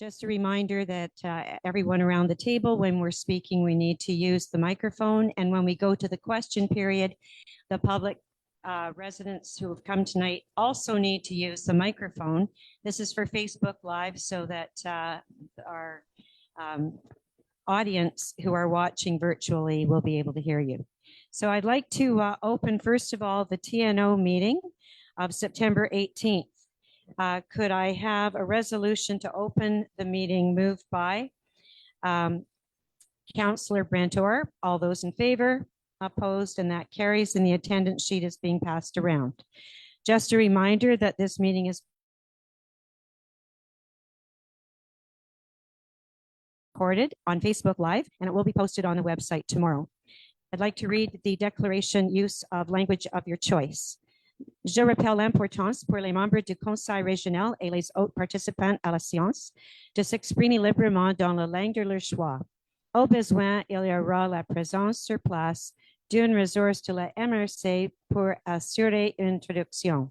Just a reminder that everyone around the table, when we're speaking, we need to use the microphone. And when we go to the question period, the public residents who have come tonight also need to use the microphone. This is for Facebook Live so that our audience who are watching virtually will be able to hear you. So I'd like to open, first of all, the TNO meeting of September 18th. Could I have a resolution to open the meeting moved by Councillor Brantor? All those in favor? Opposed? And that carries, and the attendance sheet is being passed around. Just a reminder that this meeting is recorded on Facebook Live, and it will be posted on the website tomorrow. I'd like to read the declaration, use of language of your choice. Je rappelle l'importance pour les membres du conseil régional et les autres participants à la séance de s'exprimer librement dans la langue de leur choix. Au besoin, il y aura la présence sur place d'une ressource de la MRC pour assurer une traduction.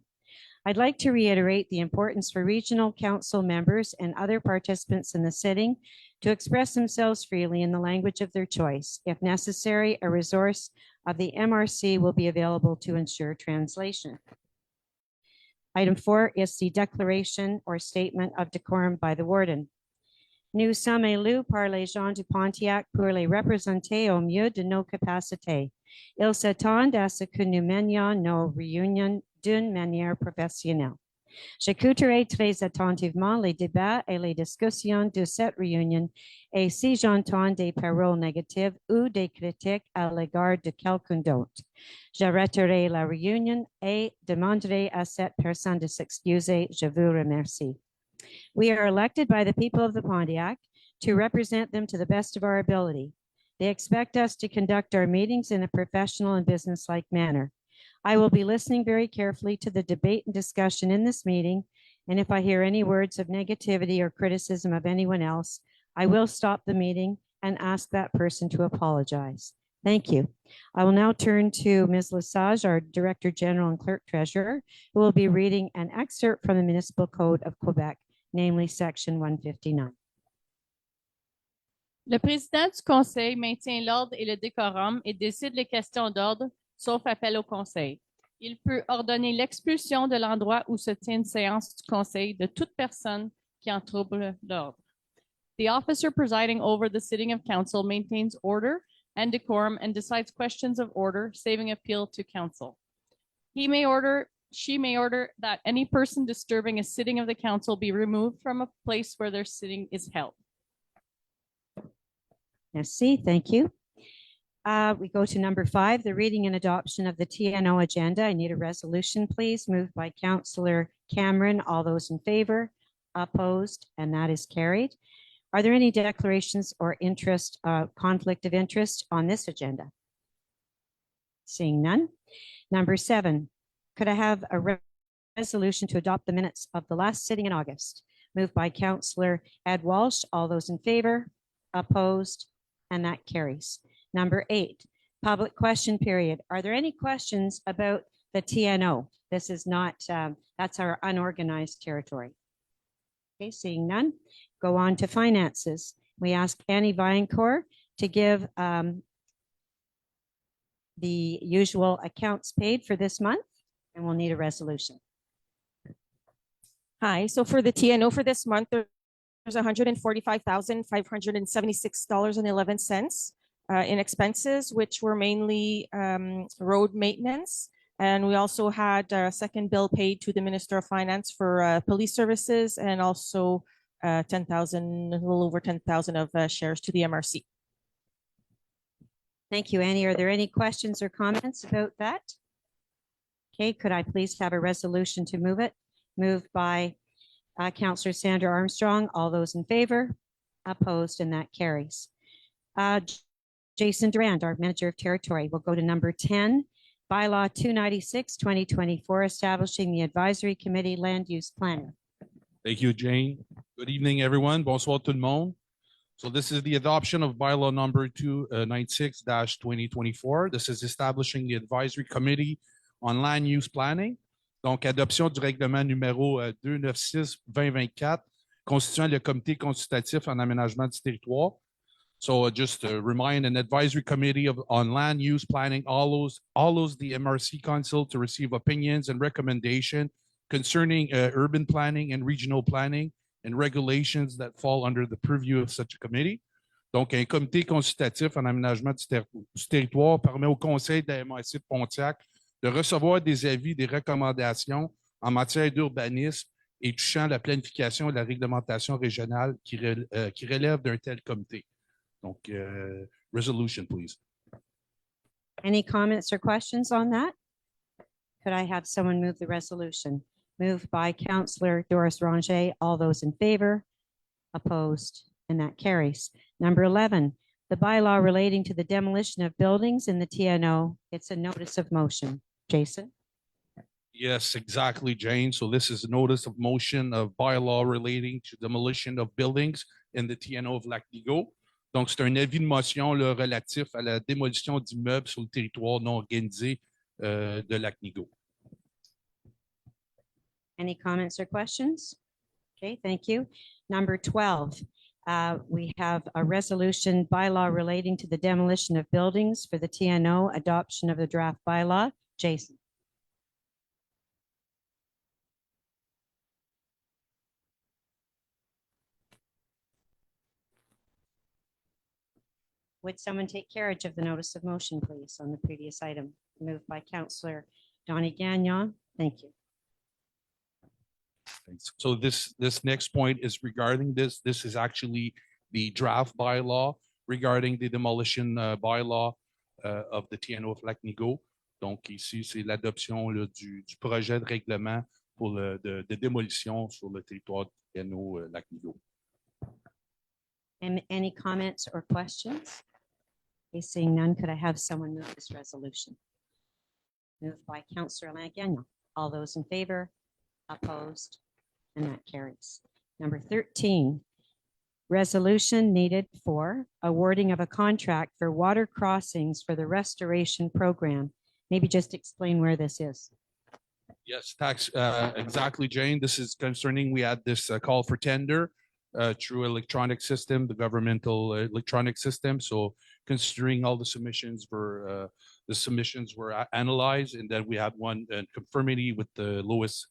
I'd like to reiterate the importance for regional council members and other participants in the sitting to express themselves freely in the language of their choice. If necessary, a resource of the MRC will be available to ensure translation. Item 4 is the declaration or statement of decorum by the warden. Nous sommes élus par les gens du Pontiac pour les représenter au mieux de nos capacités. Ils s'attendent à ce que nous menions nos réunions d'une manière professionnelle. J'écouterai très attentivement les débats et les discussions de cette réunion et si j'entends des paroles négatives ou des critiques à l'égard de quelqu'un d'autre, j'arrêterai la réunion et demanderai à cette personne de s'excuser. Je vous remercie. We are elected by the people of the Pontiac to represent them to the best of our ability. They expect us to conduct our meetings in a professional and businesslike manner. I will be listening very carefully to the debate and discussion in this meeting, and if I hear any words of negativity or criticism of anyone else, I will stop the meeting and ask that person to apologize. Thank you. I will now turn to Ms. Lesage, our Director General and Clerk Treasurer, who will be reading an excerpt from the Municipal Code of Quebec, namely Section 159. Le président du conseil maintient l'ordre et le décorum et décide les questions d'ordre, sauf appel au conseil. Il peut ordonner l'expulsion de l'endroit où se tient une séance du conseil de toute personne qui en trouble l'ordre. The officer presiding over the sitting of council maintains order and decorum and decides questions of order, saving appeal to council. She may order that any person disturbing a sitting of the council be removed from a place where their sitting is held. Merci, thank you. We go to number 5, the reading and adoption of the TNO agenda. I need a resolution, please. Moved by Councillor Cameron. All those in favor? Opposed? And that is carried. Are there any declarations or conflict of interest on this agenda? Seeing none. Number 7, could I have a resolution to adopt the minutes of the last sitting in August? Moved by Councillor Ed Walsh. All those in favor? Opposed? And that carries. Number 8, public question period. Are there any questions about the TNO? This is not, that's our unorganized territory. Okay, seeing none. Go on to finances. We ask Annie Viancourt to give the usual accounts paid for this month, and we'll need a resolution. Hi, so for the TNO for this month, there's $145,576.11 in expenses, which were mainly road maintenance. And we also had a second bill paid to the Minister of Finance for police services, and also 10,000, a little over 10,000 of shares to the MRC. Thank you, Annie. Are there any questions or comments about that? Okay, could I please have a resolution to move it? Moved by Councillor Sandra Armstrong. All those in favor? Opposed? And that carries. Jason Durand, our Manager of Territory, will go to number 10, Bylaw 296/2024, establishing the Advisory Committee Land Use Planning. Thank you, Jane. Good evening, everyone. Bonsoir tout le monde. So this is the adoption of bylaw number 296/2024. This is establishing the Advisory Committee on Land Use Planning. Donc, adoption du règlement numéro 296/2024, constituant le comité consultatif en aménagement du territoire. So just to remind, an advisory committee on land use planning allows the MRC Council to receive opinions and recommendations concerning urban planning and regional planning and regulations that fall under the purview of such a committee. Donc, un comité consultatif en aménagement du territoire permet au conseil de la MRC de Pontiac de recevoir des avis, des recommandations en matière d'urbanisme et touchant la planification et la réglementation régionale qui relève d'un tel comité. Donc, resolution, please. Any comments or questions on that? Could I have someone move the resolution? Moved by Councillor Doris Ranger. All those in favor? Opposed? And that carries. Number 11, the bylaw relating to the demolition of buildings in the TNO. It's a notice of motion. Jason? Yes, exactly, Jane. So this is a notice of motion of bylaw relating to demolition of buildings in the TNO of Lac-Nigo. Donc, c'est un avis de motion là, relatif à la démolition d'immeubles sur le territoire non organisé de Lac-Nigo. Any comments or questions? Okay, thank you. Number 12, we have a resolution bylaw relating to the demolition of buildings for the TNO, adoption of the draft bylaw. Jason. Would someone take carriage of the notice of motion, please, on the previous item? Moved by Councillor Donnie Gagnon. Thank you. Thanks. So this next point is regarding this. This is actually the draft bylaw regarding the demolition bylaw of the TNO of Lac-Nigo. Donc ici, c'est l'adoption du projet de règlement pour de démolition sur le territoire du TNO Lac-Nigo. And any comments or questions? Okay, seeing none, could I have someone move this resolution? Moved by Councillor Alain Gagnon. All those in favor? Opposed? And that carries. Number 13, resolution needed for awarding of a contract for water crossings for the restoration program. Maybe just explain where this is. Yes, exactly, Jane. This is concerning, we had this call for tender through electronic system, the governmental electronic system. So considering all the submissions for the submissions were analyzed, and then we had one in conformity with the lowest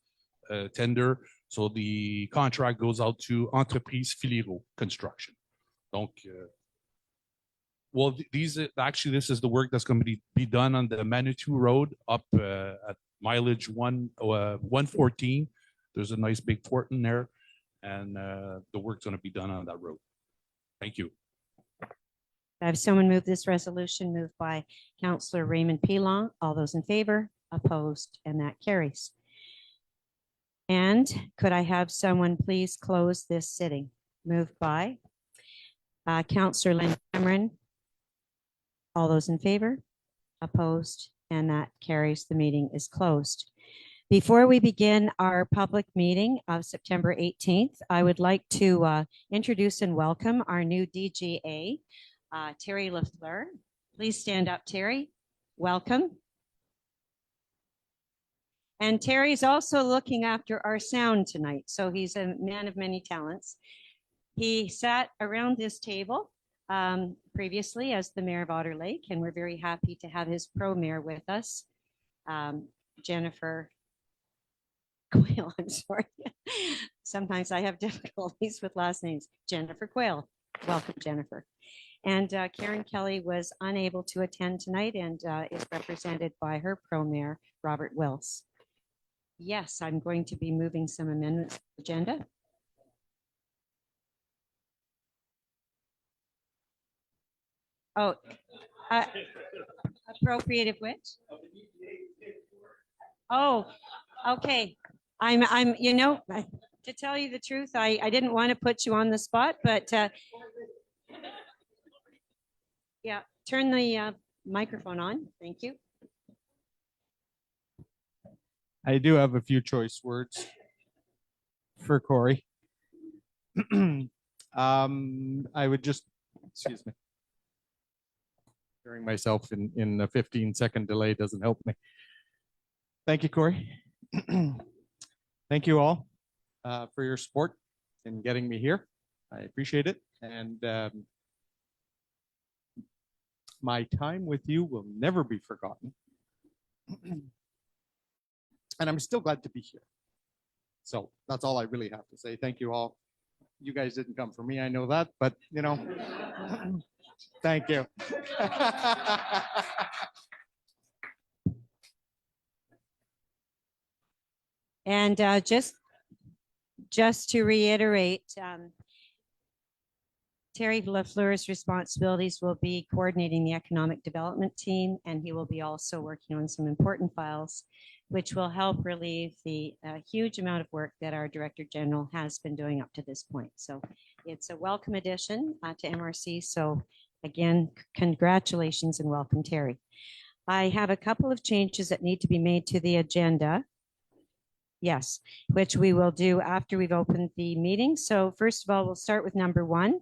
tender. So the contract goes out to Entreprise Filiro Construction. Donc, well, this is the work that's going to be done on the Manitou Road up at mileage 114. There's a nice big fort in there, and the work's going to be done on that road. Thank you. I have someone move this resolution, moved by Councillor Raymond Pilon. All those in favor, opposed, and that carries. And could I have someone please close this sitting? Moved by Councillor Lynn Cameron. All those in favor, opposed, and that carries. The meeting is closed. Before we begin our public meeting of September 18th, I would like to introduce and welcome our new DGA, Terry Lafleur. Please stand up, Terry. Welcome. And Terry's also looking after our sound tonight, so he's a man of many talents. He sat around this table previously as the mayor of Otter Lake, and we're very happy to have his pro-mayor with us, Jennifer Quayle. I'm sorry. Sometimes I have difficulties with last names. Jennifer Quayle. Welcome, Jennifer. And Karen Kelly was unable to attend tonight and is represented by her pro-mayor, Robert Wills. Yes, I'm going to be moving some amendments to the agenda. Oh, appropriative which? Oh, okay. I'm, you know, to tell you the truth, I didn't want to put you on the spot, but yeah, turn the microphone on. Thank you. I do have a few choice words for Corey. I would just, excuse me. Hearing myself in a 15-second delay doesn't help me. Thank you, Corey. Thank you all for your support in getting me here. I appreciate it. And my time with you will never be forgotten. And I'm still glad to be here. So that's all I really have to say. Thank you all. You guys didn't come for me, I know that, but you know, thank you. And just to reiterate, Terry Lafleur's responsibilities will be coordinating the economic development team, and he will be also working on some important files, which will help relieve the huge amount of work that our Director General has been doing up to this point. So it's a welcome addition to MRC. So again, congratulations and welcome, Terry. I have a couple of changes that need to be made to the agenda. Yes, which we will do after we've opened the meeting. So first of all, we'll start with number 1.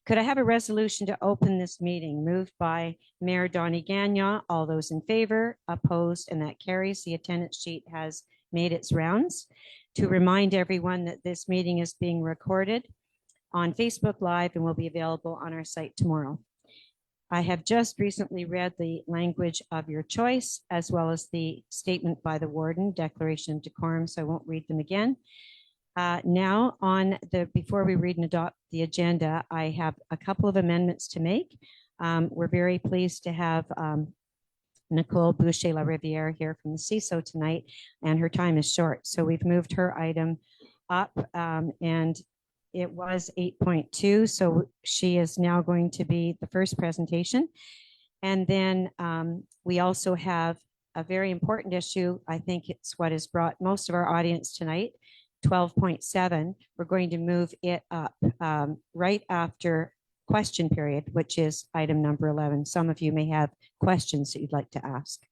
Could I have a resolution to open this meeting? Moved by Mayor Donnie Gagnon. All those in favor, opposed, and that carries. The attendance sheet has made its rounds. To remind everyone that this meeting is being recorded on Facebook Live and will be available on our site tomorrow. I have just recently read the language of your choice, as well as the statement by the warden, declaration of decorum, so I won't read them again. Now before we read and adopt the agenda, I have a couple of amendments to make. We're very pleased to have Nicole Boucher-La Riviere here from the CISO tonight, and her time is short. So we've moved her item up, and it was 8.2. So she is now going to be the first presentation. And then we also have a very important issue. I think it's what has brought most of our audience tonight, 12.7. We're going to move it up right after question period, which is item number 11. Some of you may have questions that you'd like to ask.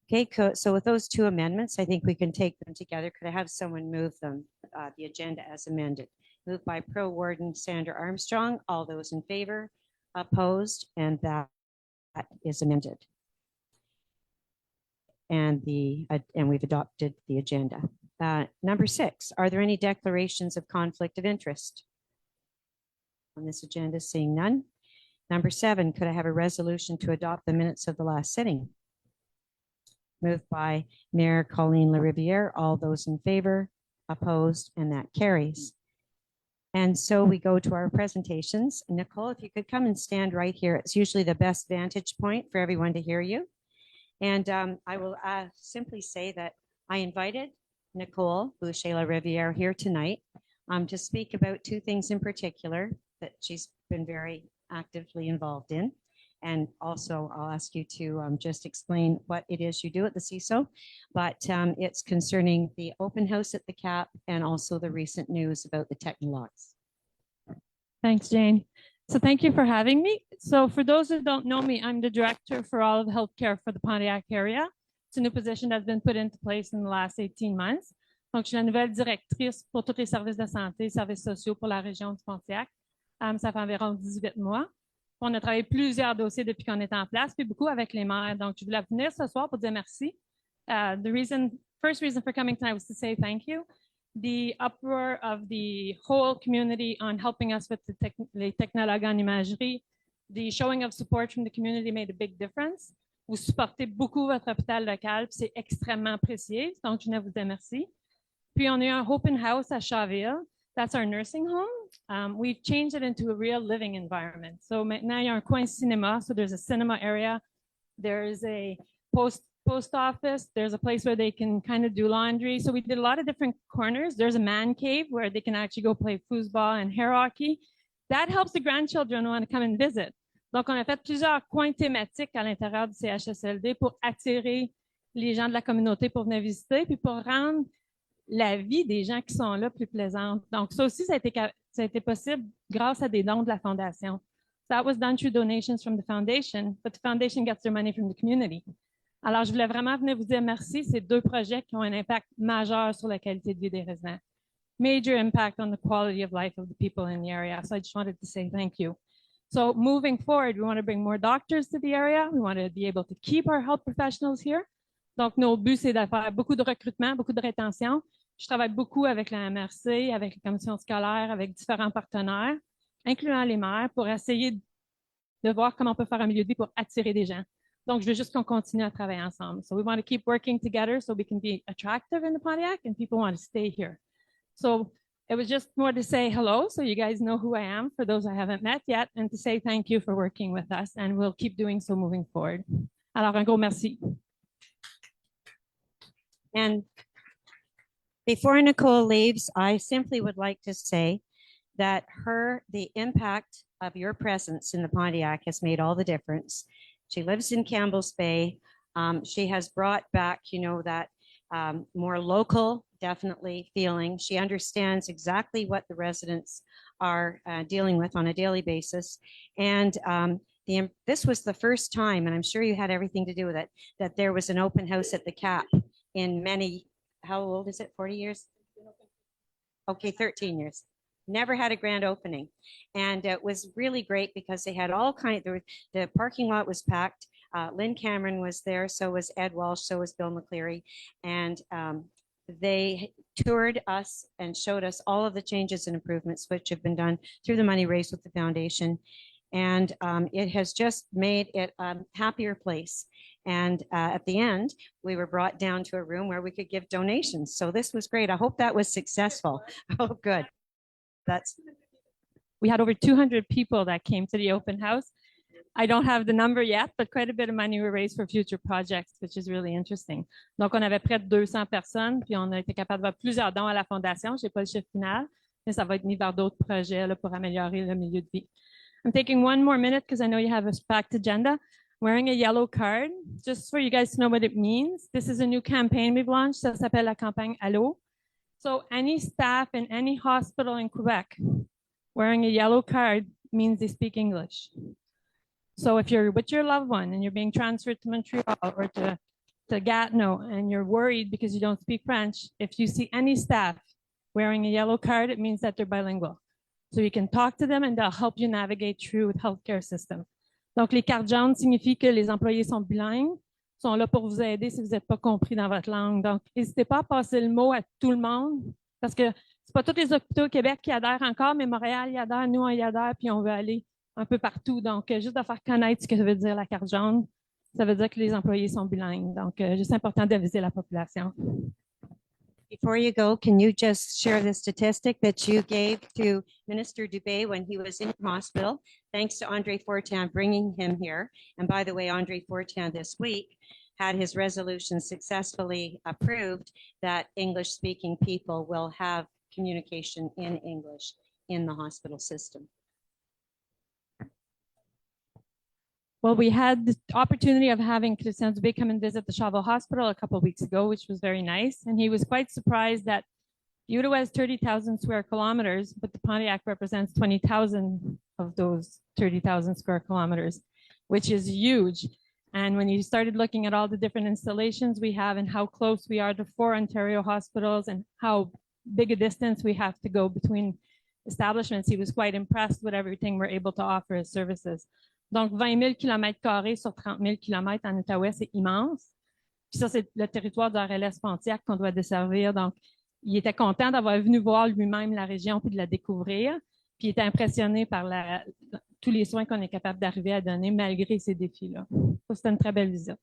Okay, so with those two amendments, I think we can take them together. Could I have someone move them, the agenda as amended? Moved by Pro Warden Sandra Armstrong. All those in favor, opposed, and that is amended. And we've adopted the agenda. Number 6, are there any declarations of conflict of interest on this agenda? Seeing none. Number 7, could I have a resolution to adopt the minutes of the last sitting? moved by Mayor Colleen LaRiviere. All those in favor, opposed, and that carries. And so we go to our presentations. Nicole, if you could come and stand right here. It's usually the best vantage point for everyone to hear you. And I will simply say that I invited Nicole Boucher-LaRiviere here tonight to speak about two things in particular that she's been very actively involved in. And also I'll ask you to just explain what it is you do at the CISO, but it's concerning the open house at the CAP and also the recent news about the technologs. Thanks, Jane. So thank you for having me. So for those who don't know me, I'm the director for all of healthcare for the Pontiac area. It's a new position that's been put into place in the last 18 months. Donc, je suis la nouvelle directrice pour tous les services de santé, services sociaux pour la région du Pontiac. Ça fait environ 18 mois. On a travaillé plusieurs dossiers depuis qu'on est en place, puis beaucoup avec les maires. Donc, je voulais venir ce soir pour dire merci. First reason for coming tonight was to say thank you. The uproar of the whole community on helping us with les technologues en imagerie, the showing of support from the community made a big difference. Vous supportez beaucoup votre hôpital local, puis c'est extrêmement précieux. Donc, je voulais vous dire merci. Puis, on a eu un open house à Chaville. That's our nursing home. We've changed it into a real living environment. So maintenant, il y a un coin cinéma. So there's a cinema area. There's a post office. There's a place where they can kind of do laundry. So we did a lot of different corners. There's a man cave where they can actually go play foosball and hair hockey. That helps the grandchildren want to come and visit. Donc, on a fait plusieurs coins thématiques à l'intérieur du CHSLD pour attirer les gens de la communauté pour venir visiter, puis pour rendre la vie des gens qui sont là plus plaisante. Donc, ça aussi, ça a été possible grâce à des dons de la Fondation. That was done through donations from the foundation, but the foundation gets their money from the community. Alors, je voulais vraiment venir vous dire merci. C'est deux projets qui ont un impact majeur sur la qualité de vie des résidents. Major impact on the quality of life of the people in the area. So I just wanted to say thank you. So moving forward, we want to bring more doctors to the area. We want to be able to keep our health professionals here. Donc, nos buts, c'est de faire beaucoup de recrutement, beaucoup de rétention. Je travaille beaucoup avec la MRC, avec les commissions scolaires, avec différents partenaires, incluant les maires, pour essayer de voir comment on peut faire un milieu de vie pour attirer des gens. Donc, je veux juste qu'on continue à travailler ensemble. So we want to keep working together so we can be attractive in the Pontiac and people want to stay here. So it was just more to say hello, so you guys know who I am for those I haven't met yet, and to say thank you for working with us, and we'll keep doing so moving forward. Alors, un gros merci. And before Nicole leaves, I simply would like to say that the impact of your presence in the Pontiac has made all the difference. She lives in Campbell's Bay. She has brought back, that more local, definitely feeling. She understands exactly what the residents are dealing with on a daily basis. And this was the first time, and I'm sure you had everything to do with it, that there was an open house at the CAP in how old is it, 40 years? Okay, 13 years. Never had a grand opening. And it was really great because they had all kinds, the parking lot was packed. Lynn Cameron was there, so was Ed Walsh, so was Bill McCleary. And they toured us and showed us all of the changes and improvements which have been done through the money raised with the foundation. And it has just made it a happier place. And at the end, we were brought down to a room where we could give donations. So this was great. I hope that was successful. Oh, good. We had over 200 people that came to the open house. I don't have the number yet, but quite a bit of money were raised for future projects, which is really interesting. Donc, on avait près de 200 personnes, puis on a été capable de faire plusieurs dons à la Fondation. Je n'ai pas le chiffre final, mais ça va être mis vers d'autres projets là, pour améliorer le milieu de vie. I'm taking one more minute because I know you have a packed agenda. Wearing a yellow card, just for you guys to know what it means. This is a new campaign we've launched. Ça s'appelle la campagne Allo. So any staff in any hospital in Quebec wearing a yellow card means they speak English. So if you're with your loved one and you're being transferred to Montreal or to Gatineau and you're worried because you don't speak French, if you see any staff wearing a yellow card, it means that they're bilingual. So you can talk to them and they'll help you navigate through the healthcare system. Donc, les cartes jaunes signifient que les employés sont bilingues, sont là pour vous aider si vous n'êtes pas compris dans votre langue. Donc, n'hésitez pas à passer le mot à tout le monde, parce que c'est pas tous les hôpitaux au Québec qui adhèrent encore, mais Montréal y adhère, nous on y adhère, puis on veut aller un peu partout. Donc, juste de faire connaître ce que veut dire la carte jaune, Ça veut dire que les employés sont bilingues. Donc, juste important d'aviser la population. Before you go, can you just share the statistic that you gave to Minister Dubé when he was in hospital? Thanks to Andre Fortin bringing him here. And by the way, Andre Fortin this week had his resolution successfully approved that English-speaking people will have communication in English in the hospital system. Well, we had the opportunity of having Christian Dubé come and visit the Chaville Hospital a couple of weeks ago, which was very nice. And he was quite surprised that Udo has 30,000 square kilometers, but the Pontiac represents 20,000 of those 30,000 square kilometers, which is huge. And when you started looking at all the different installations we have and how close we are to 4 Ontario hospitals and how big a distance we have to go between establishments, he was quite impressed with everything we're able to offer as services. Donc, 20 000 km² sur 30 000 km en Outaouais, c'est immense. Puis ça, c'est le territoire de RLS Pontiac qu'on doit desservir. Donc, il était content d'avoir venu voir lui-même la région puis de la découvrir. Puis il était impressionné par tous les soins qu'on est capable d'arriver à donner malgré ces défis-là. C'était une très belle visite.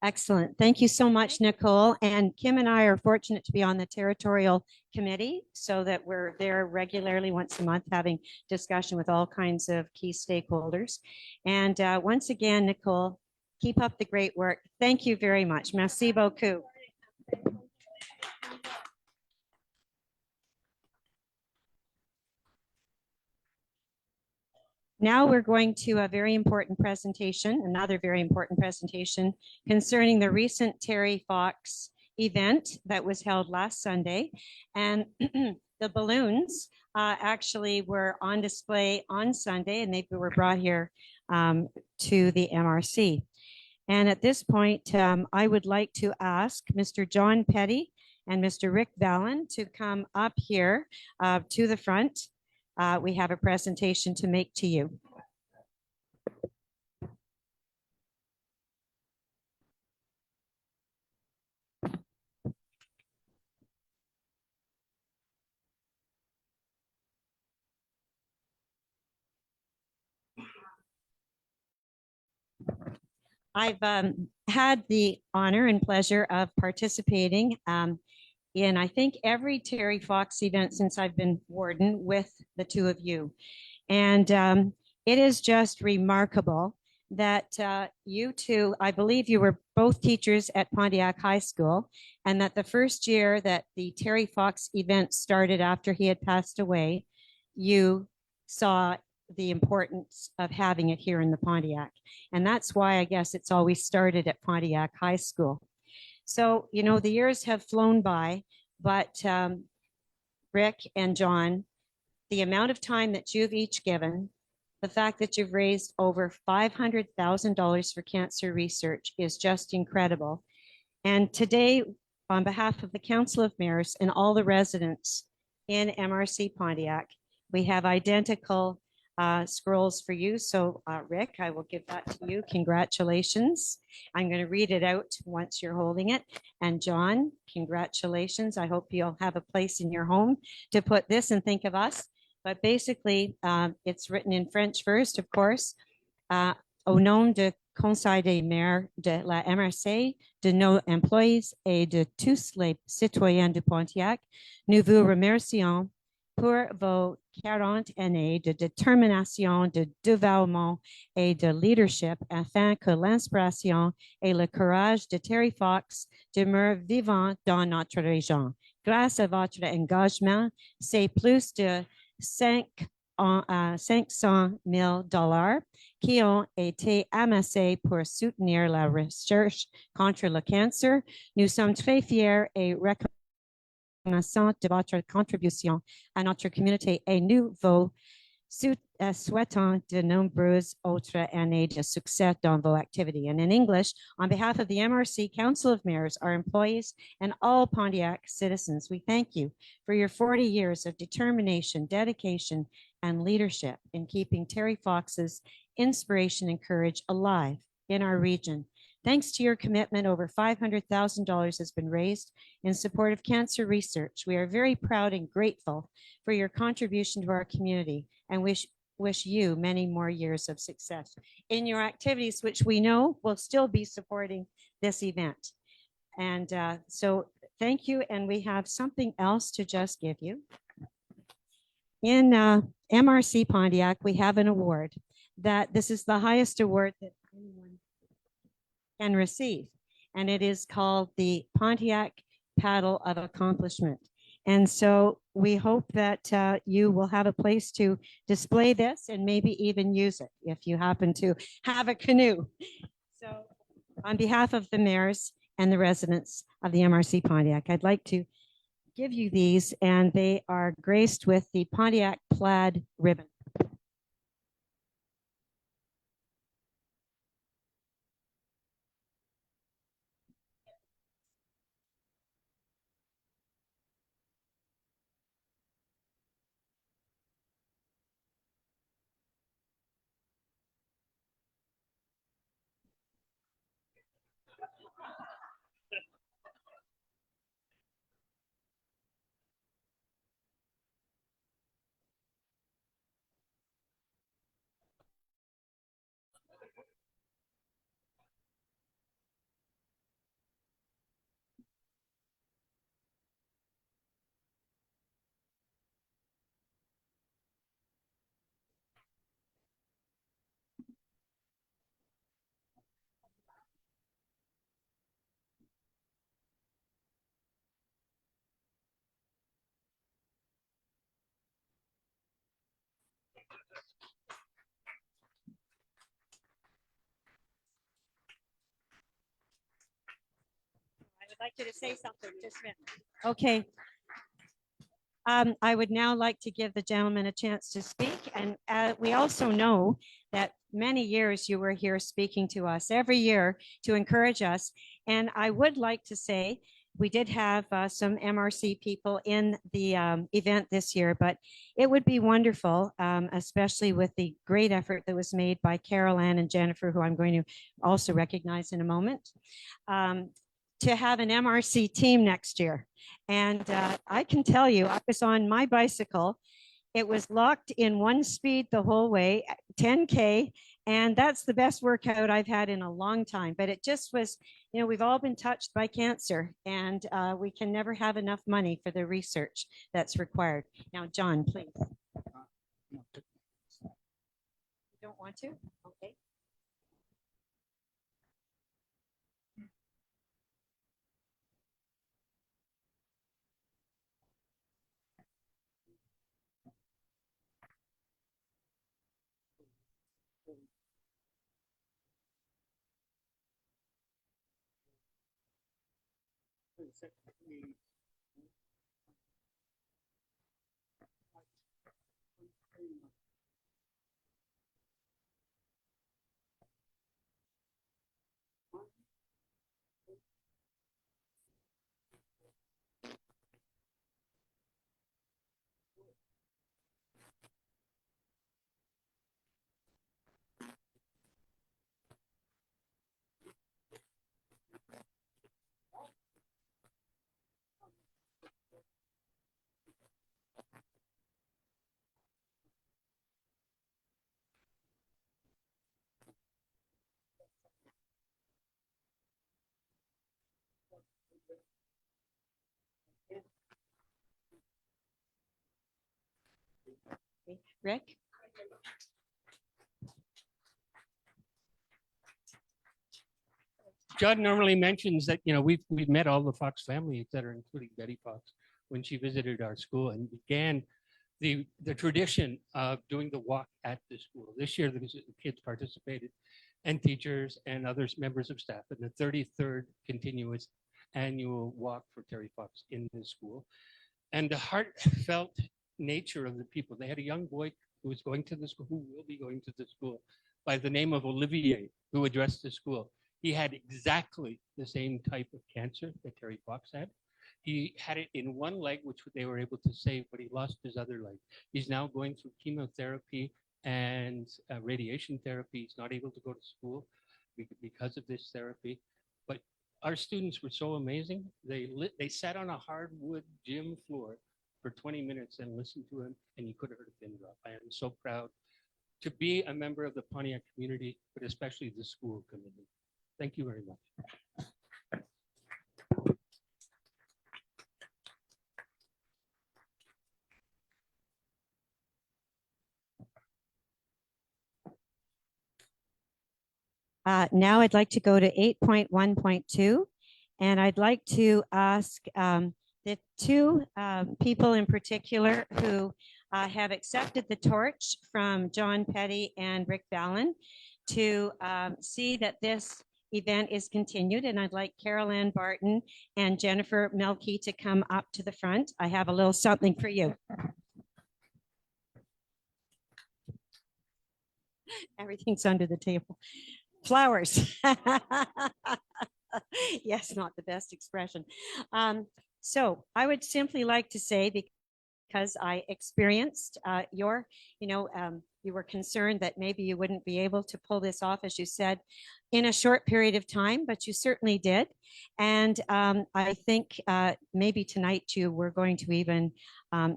Excellent. Thank you so much, Nicole. And Kim and I are fortunate to be on the territorial committee so that we're there regularly once a month having discussion with all kinds of key stakeholders. And once again, Nicole, keep up the great work. Thank you very much. Merci beaucoup. Now we're going to a very important presentation, another very important presentation concerning the recent Terry Fox event that was held last Sunday. And the balloons actually were on display on Sunday and they were brought here to the MRC. And at this point, I would like to ask Mr. John Petty and Mr. Rick Vallon to come up here to the front. We have a presentation to make to you. I've had the honor and pleasure of participating in, I think, every Terry Fox event since I've been warden with the two of you. And it is just remarkable that you two, I believe you were both teachers at Pontiac High School, and that the first year that the Terry Fox event started after he had passed away, you saw the importance of having it here in the Pontiac. And that's why I guess it's always started at Pontiac High School. So, you know, the years have flown by, but Rick and John, the amount of time that you've each given, the fact that you've raised over $500,000 for cancer research is just incredible. And today, on behalf of the Council of Mayors and all the residents in MRC Pontiac, we have identical scrolls for you. So Rick, I will give that to you. Congratulations. I'm going to read it out once you're holding it. And John, congratulations. I hope you'll have a place in your home to put this and think of us. But basically, it's written in French first, of course. Au nom du conseil des maires de la MRC, de nos employés et de tous les citoyens du Pontiac, nous vous remercions pour vos 40 années de détermination, de dévouement et de leadership afin que l'inspiration et le courage de Terry Fox demeurent vivants dans notre région. Grâce à votre engagement, c'est plus de 500 000 $ qui ont été amassés pour soutenir la recherche contre le cancer. Nous sommes très fiers et reconnaissants de votre contribution à notre communauté et nous vous souhaitons de nombreuses autres années de succès dans vos activities. And in English, on behalf of the MRC Council of Mayors, our employees, and all Pontiac citizens, we thank you for your 40 years of determination, dedication, and leadership in keeping Terry Fox's inspiration and courage alive in our region. Thanks to your commitment, over $500,000 has been raised in support of cancer research. We are very proud and grateful for your contribution to our community and wish you many more years of success in your activities, which we know will still be supporting this event. And so thank you. And we have something else to just give you. In MRC Pontiac, we have an award that this is the highest award that anyone can receive. And it is called the Pontiac Paddle of Accomplishment. And so we hope that you will have a place to display this and maybe even use it if you happen to have a canoe. So on behalf of the mayors and the residents of the MRC Pontiac, I'd like to give you these, and they are graced with the Pontiac plaid ribbon. I would like you to say something, just a minute. Okay. I would now like to give the gentleman a chance to speak. And we also know that many years you were here speaking to us every year to encourage us. And I would like to say we did have some MRC people in the event this year, but it would be wonderful, especially with the great effort that was made by Carol Ann and Jennifer, who I'm going to also recognize in a moment, to have an MRC team next year. And I can tell you, I was on my bicycle. It was locked in one speed the whole way, 10K. And that's the best workout I've had in a long time. But it just was, you know, we've all been touched by cancer, and we can never have enough money for the research that's required. Now, John, please. You don't want to? Okay. Rick? Judd normally mentions that, you know, we've met all the Fox family, et cetera, including Betty Fox, when she visited our school and began the tradition of doing the walk at the school. This year, the kids participated, and teachers and others, members of staff, in the 33rd continuous annual walk for Terry Fox in the school. And the heartfelt nature of the people. They had a young boy who was going to the school, who will be going to the school, by the name of Olivier, who addressed the school. He had exactly the same type of cancer that Terry Fox had. He had it in one leg, which they were able to save, but he lost his other leg. He's now going through chemotherapy and radiation therapy. He's not able to go to school because of this therapy. But our students were so amazing. They sat on a hardwood gym floor for 20 minutes and listened to him, and you could have heard a pin drop. I am so proud to be a member of the Pontiac community, but especially the school community. Thank you very much. Now I'd like to go to 8.1.2, and I'd like to ask the two people in particular who have accepted the torch from John Petty and Rick Ballin to see that this event is continued. And I'd like Carol Ann Barton and Jennifer Melke to come up to the front. I have a little something for you. Everything's under the table. Flowers. Yes, not the best expression. So I would simply like to say, because I experienced you were concerned that maybe you wouldn't be able to pull this off, as you said, in a short period of time, but you certainly did. And I think maybe tonight you were going to even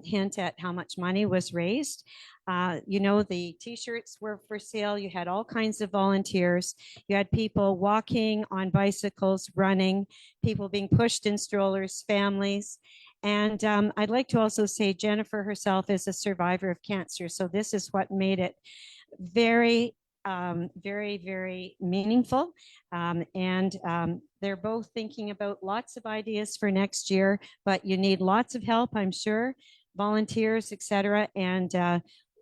hint at how much money was raised. The T-shirts were for sale. You had all kinds of volunteers. You had people walking on bicycles, running, people being pushed in strollers, families. And I'd like to also say Jennifer herself is a survivor of cancer. So this is what made it very, very meaningful. They're both thinking about lots of ideas for next year, but you need lots of help, I'm sure, volunteers, etc. And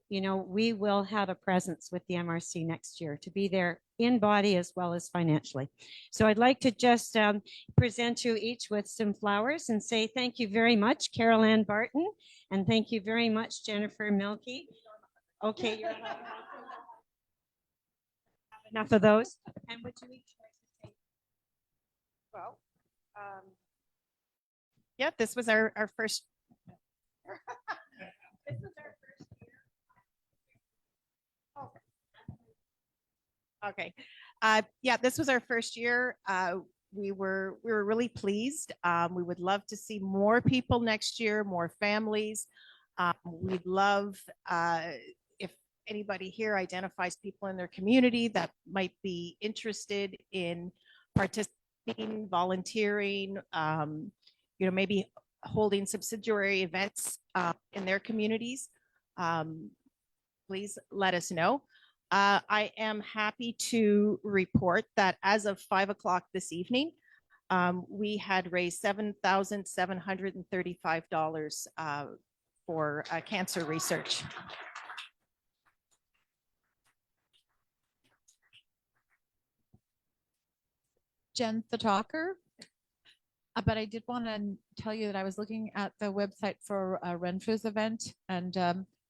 we will have a presence with the MRC next year to be there in body as well as financially. So I'd like to just present you each with some flowers and say thank you very much, Carol Ann Barton, and thank you very much, Jennifer Melke. Okay, you're enough of those. And would you each like to say? Well, yeah, this was our first. This was our first year. Oh. Okay. Yeah, this was our first year. We were really pleased. We would love to see more people next year, more families. We'd love if anybody here identifies people in their community that might be interested in participating, volunteering, maybe holding subsidiary events in their communities. Please let us know. I am happy to report that as of 5 o'clock this evening, we had raised $7,735 for cancer research. Jen the Talker. But I did want to tell you that I was looking at the website for Renfrew's event, and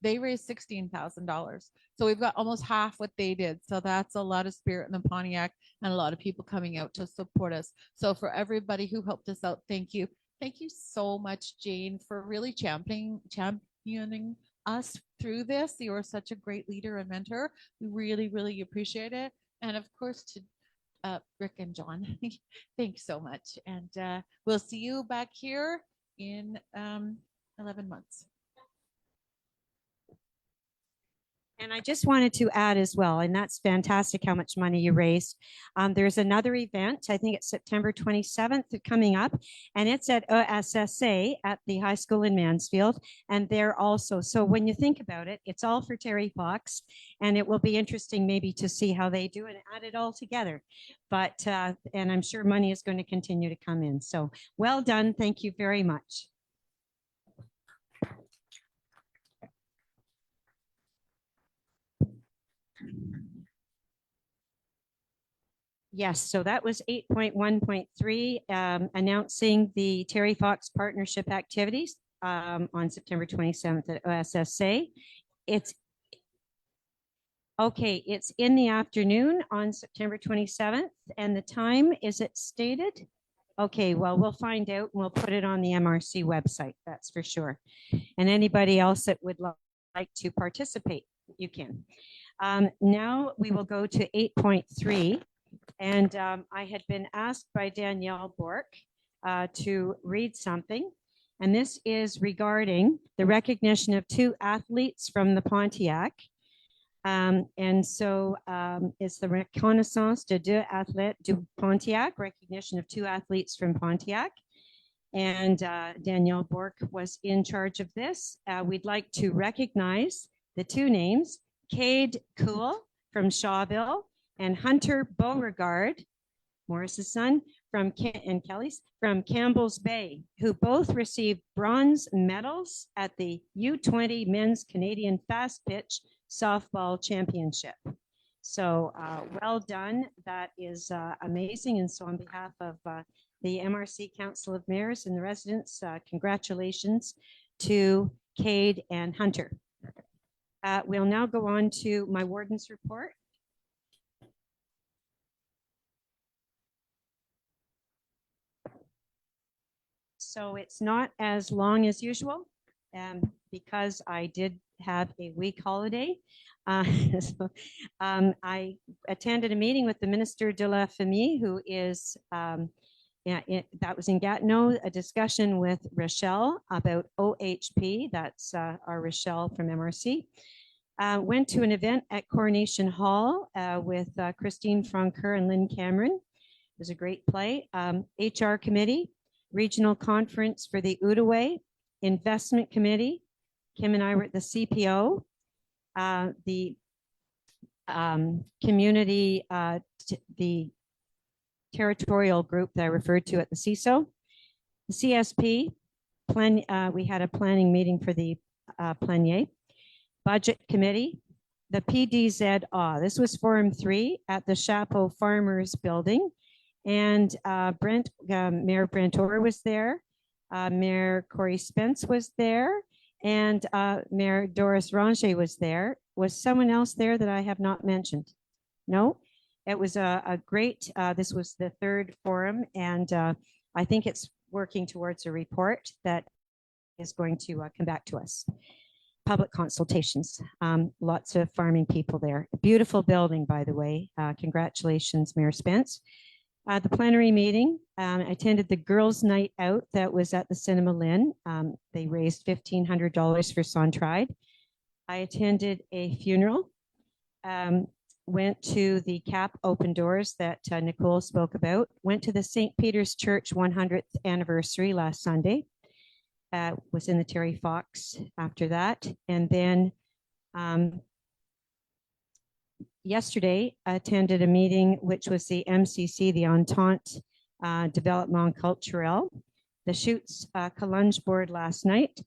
they raised $16,000. So we've got almost half what they did. So that's a lot of spirit in the Pontiac and a lot of people coming out to support us. So for everybody who helped us out, thank you. Thank you so much, Jane, for really championing us through this. You are such a great leader and mentor. We really appreciate it. And of course, to Rick and John, thanks so much. And we'll see you back here in 11 months. And I just wanted to add as well, and that's fantastic how much money you raised. There's another event, I think it's September 27th coming up, and it's at OSSA at the high school in Mansfield. And they're also, so when you think about it, it's all for Terry Fox, and it will be interesting maybe to see how they do and add it all together. But, and I'm sure money is going to continue to come in. So well done. Thank you very much. Yes, so that was 8.1.3, announcing the Terry Fox partnership activities on September 27th at OSSA. It's okay, it's in the afternoon on September 27th, and the time, is it stated? Okay, well, we'll find out and we'll put it on the MRC website, that's for sure. And anybody else that would like to participate, you can. Now we will go to 8.3. And I had been asked by Danielle Bork to read something. And this is regarding the recognition of two athletes from the Pontiac And so it's the reconnaissance de deux athlètes du Pontiac, recognition of 2 athletes from Pontiac. And Danielle Bork was in charge of this. We'd like to recognize the 2 names, Cade Cool from Shawville and Hunter Beauregard, Morris's son, and Kelly's from Campbell's Bay, who both received bronze medals at the U20 Men's Canadian Fast Pitch Softball Championship. So well done. That is amazing. And so on behalf of the MRC Council of Mayors and the residents, congratulations to Cade and Hunter. We'll now go on to my warden's report. So it's not as long as usual because I did have a week holiday. So, I attended a meeting with the Minister de la Famille, who is, that was in Gatineau, a discussion with Rochelle about OHP. That's our Rochelle from MRC. Went to an event at Coronation Hall with Christine Francoeur and Lynn Cameron. It was a great play. HR committee, regional conference for the Outaouais, investment committee. Kim and I were at the CPO, the community, the territorial group that I referred to at the CISO, the CSP, we had a planning meeting for the Planier, budget committee, the PDZA. This was Forum 3 at the Chapeau Farmers Building. And Mayor Brent Orr was there. Mayor Corey Spence was there. And Mayor Doris Ranger was there. Was someone else there that I have not mentioned? No? It was a great, this was the 3rd forum. And I think it's working towards a report that is going to come back to us. Public consultations, lots of farming people there. Beautiful building, by the way. Congratulations, Mayor Spence. The plenary meeting, I attended the girls' night out that was at the Cinema Lynn. They raised $1,500 for Centride. I attended a funeral, went to the CAP open doors that Nicole spoke about, went to the St. Peter's Church 100th anniversary last Sunday, was in the Terry Fox after that. And then yesterday, I attended a meeting, which was the MCC, the Entente Development Culturel, the Chutes Collage Board last night,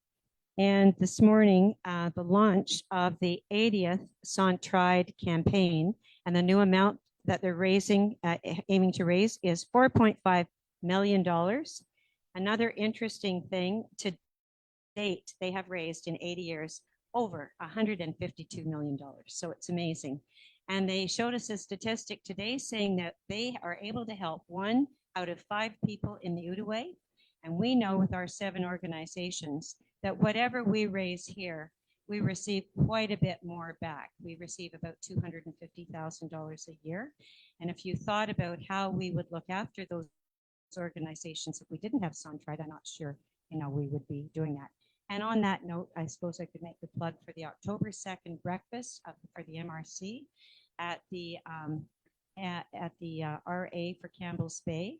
and this morning, the launch of the 80th Centride campaign, and the new amount that they're raising, aiming to raise, is $4.5 million. Another interesting thing, to date, they have raised in 80 years over $152 million. So it's amazing. And they showed us a statistic today saying that they are able to help 1 out of 5 people in the Outaouais. And we know with our 7 organizations that whatever we raise here, we receive quite a bit more back. We receive about $250,000 a year. And if you thought about how we would look after those organizations if we didn't have Centride, I'm not sure, we would be doing that. And on that note, I suppose I could make the plug for the October 2nd breakfast for the MRC at the RA for Campbell's Bay.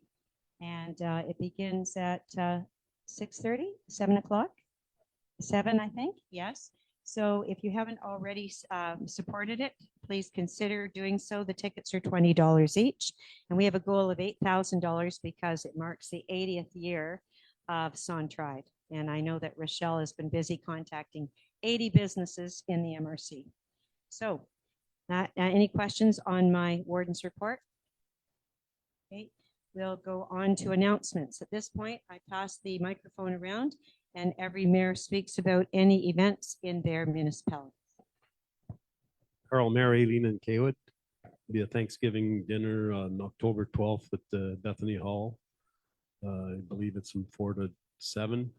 And it begins at 6:30, 7 o'clock, 7, I think, yes. So if you haven't already supported it, please consider doing so. The tickets are $20 each. And we have a goal of $8,000 because it marks the 80th year of Centride. And I know that Rochelle has been busy contacting 80 businesses in the MRC. So any questions on my warden's report? Okay, we'll go on to announcements. At this point, I pass the microphone around and every mayor speaks about any events in their municipality. Carl, Mayor Aileen and Kaywood, be a Thanksgiving dinner on October 12th at the Bethany Hall. I believe it's from 4 to 7,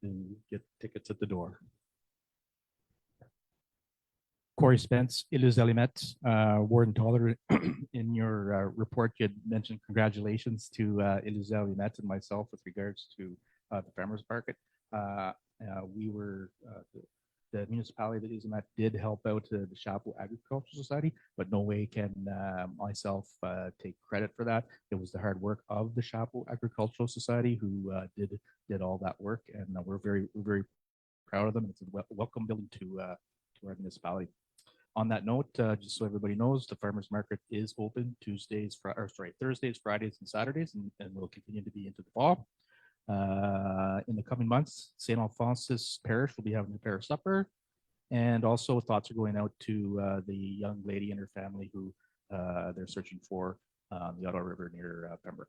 and get tickets at the door. Corey Spence, Élus Alimet, Warden Toller. In your report, you had mentioned congratulations to Élus Alimet and myself with regards to the farmers market. We were the municipality of Izumat did help out the Chapeau Agricultural Society, but no way can myself take credit for that. It was the hard work of the Chapeau Agricultural Society who did all that work, and we're very proud of them. It's a welcome building to our municipality. On that note, just so everybody knows, the farmers market is open Thursdays, Fridays, and Saturdays, and will continue to be into the fall. In the coming months, St. Alphonsus Parish will be having a parish supper, and also thoughts are going out to the young lady and her family who they're searching for on the Ottawa River near Pembroke.